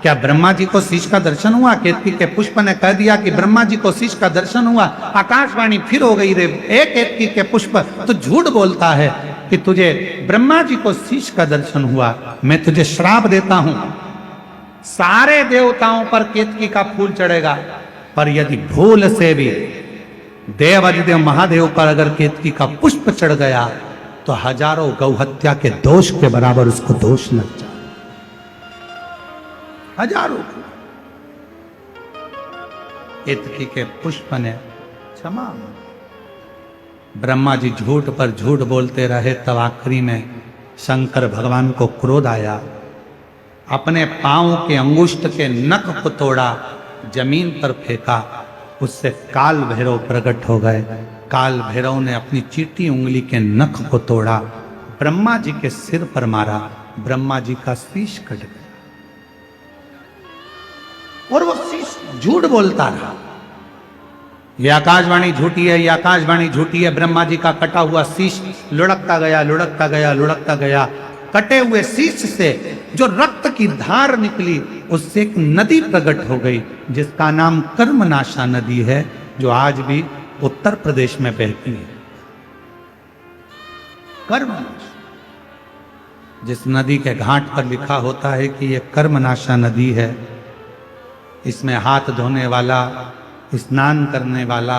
क्या ब्रह्मा जी को शीश का दर्शन हुआ? केतकी के पुष्प ने कह दिया कि ब्रह्मा जी को शीश का दर्शन हुआ। आकाशवाणी फिर हो गई, रे एक केतकी के पुष्प, तो झूठ बोलता है कि तुझे ब्रह्मा जी को शीश का दर्शन हुआ। मैं तुझे श्राप देता हूं, सारे देवताओं पर केतकी का फूल चढ़ेगा, पर यदि भूल से भी देव अधिदेव महादेव पर अगर केतकी का पुष्प चढ़ गया तो हजारों गौहत्या के दोष के बराबर उसको दोष लग जाए। हजारों केतकी के पुष्प ने क्षमा। ब्रह्मा जी झूठ पर झूठ बोलते रहे, तब आखिरी में शंकर भगवान को क्रोध आया, अपने पांव के अंगुष्ठ के नख को तोड़ा, जमीन पर फेंका, उससे काल भैरव प्रकट हो गए। काल भैरव ने अपनी चीटी उंगली के नख को तोड़ा, ब्रह्मा जी के सिर पर मारा, ब्रह्मा जी का शीश कट गया और वो शीश झूठ बोलता रहा। ये आकाशवाणी झूठी है, ये आकाशवाणी झूठी है। ब्रह्मा जी का कटा हुआ शीश लुढ़कता गया, लुढ़कता गया, लुढ़कता गया। कटे हुए शीश से जो रक्त की धार निकली, उससे एक नदी प्रकट हो गई, जिसका नाम कर्मनाशा नदी है, जो आज भी उत्तर प्रदेश में बहती है। कर्मनाशा, जिस नदी के घाट पर लिखा होता है कि यह कर्मनाशा नदी है, इसमें हाथ धोने वाला, स्नान करने वाला,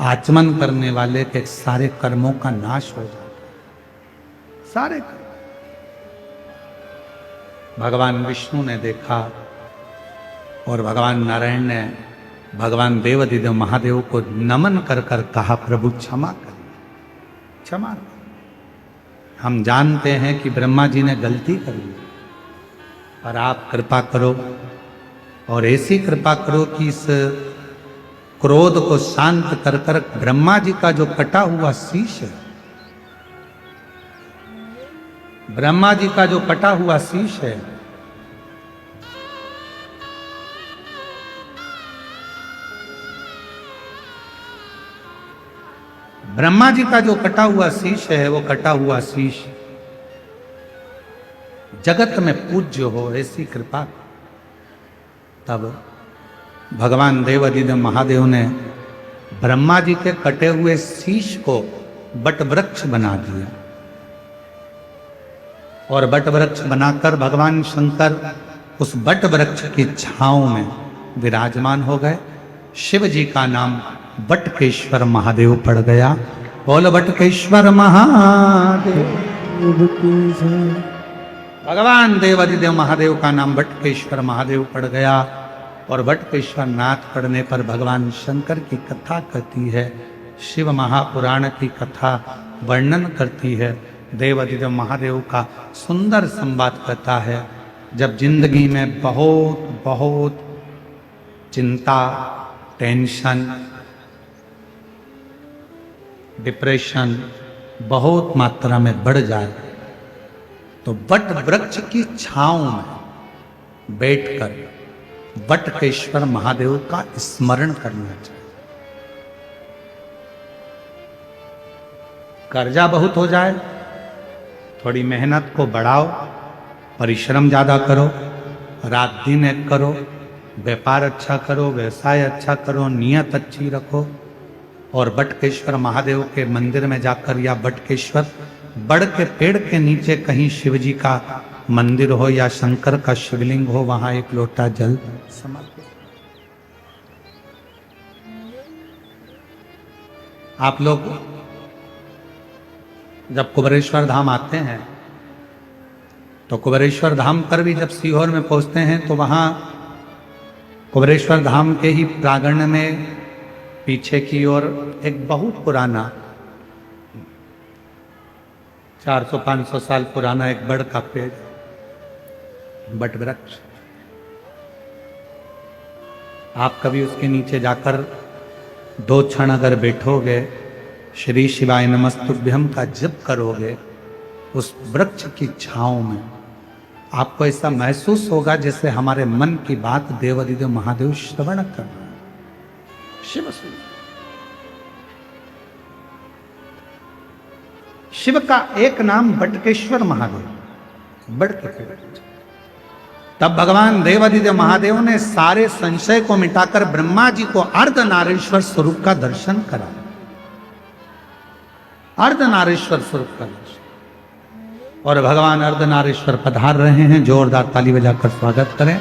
आचमन करने वाले के सारे कर्मों का नाश हो जाता है, सारे कर्म। भगवान विष्णु ने देखा और भगवान नारायण ने भगवान देवाधिदेव महादेव को नमन कर कर कहा, प्रभु क्षमा करिए, क्षमा करिए। हम जानते हैं कि ब्रह्मा जी ने गलती कर ली, और आप कृपा करो और ऐसी कृपा करो कि इस क्रोध को शांत कर कर ब्रह्मा जी का जो कटा हुआ शीश है, ब्रह्मा जी का जो कटा हुआ शीश है, ब्रह्मा जी का जो कटा हुआ शीश है, वो कटा हुआ शीश जगत में पूज्य हो, ऐसी कृपा। तब भगवान देवाधिदेव महादेव ने ब्रह्मा जी के कटे हुए शीश को बट वृक्ष बना दिया, और बट वृक्ष बनाकर भगवान शंकर उस बट वृक्ष की छांव में विराजमान हो गए। शिव जी का नाम बटकेश्वर महादेव पड़ गया। बोल बटकेश्वर महादेव। भगवान देवाधिदेव महादेव का नाम बटकेश्वर महादेव पड़ गया, और बटकेश्वर नाथ पढ़ने पर भगवान शंकर की कथा कहती है, शिव महापुराण की कथा वर्णन करती है। देवाधिदेव महादेव का सुंदर संवाद कहता है, जब जिंदगी में बहुत बहुत चिंता, टेंशन, डिप्रेशन बहुत मात्रा में बढ़ जाए, तो बट वृक्ष की छांव में बैठकर बटकेश्वर महादेव का स्मरण करना चाहिए। कर्जा बहुत हो जाए, थोड़ी मेहनत को बढ़ाओ, परिश्रम ज्यादा करो, रात दिन एक करो, व्यापार अच्छा करो, व्यवसाय अच्छा करो, नियत अच्छी रखो, और बटकेश्वर महादेव के मंदिर में जाकर, या बटकेश्वर बड़ के पेड़ के नीचे कहीं शिव जी का मंदिर हो या शंकर का शिवलिंग हो, वहां एक लोटा जल समर्पित। आप लोग जब कुबेरेश्वर धाम आते हैं, तो कुबेरेश्वर धाम पर भी जब सीहोर में पहुंचते हैं, तो वहां कुबेरेश्वर धाम के ही प्रांगण में पीछे की ओर एक बहुत पुराना 400-500 साल पुराना एक बड़ का पेड़, बट वृक्ष, आप कभी उसके नीचे जाकर 2 क्षण अगर बैठोगे, श्री शिवाय नमस्तुभ्यम का जप करोगे, उस वृक्ष की छांव में आपको ऐसा महसूस होगा जैसे हमारे मन की बात देवाधिदेव महादेव श्रवण कर रहे हैं। शिव शिव का एक नाम बटकेश्वर महादेव, बड़ के पेड़। तब भगवान देवाधिदेव महादेव ने सारे संशय को मिटाकर ब्रह्मा जी को अर्धनारीश्वर स्वरूप का दर्शन करा, अर्धनारीश्वर स्वरूप का दर्शन। और भगवान अर्धनारीश्वर पधार रहे हैं, जोरदार ताली बजाकर स्वागत करें।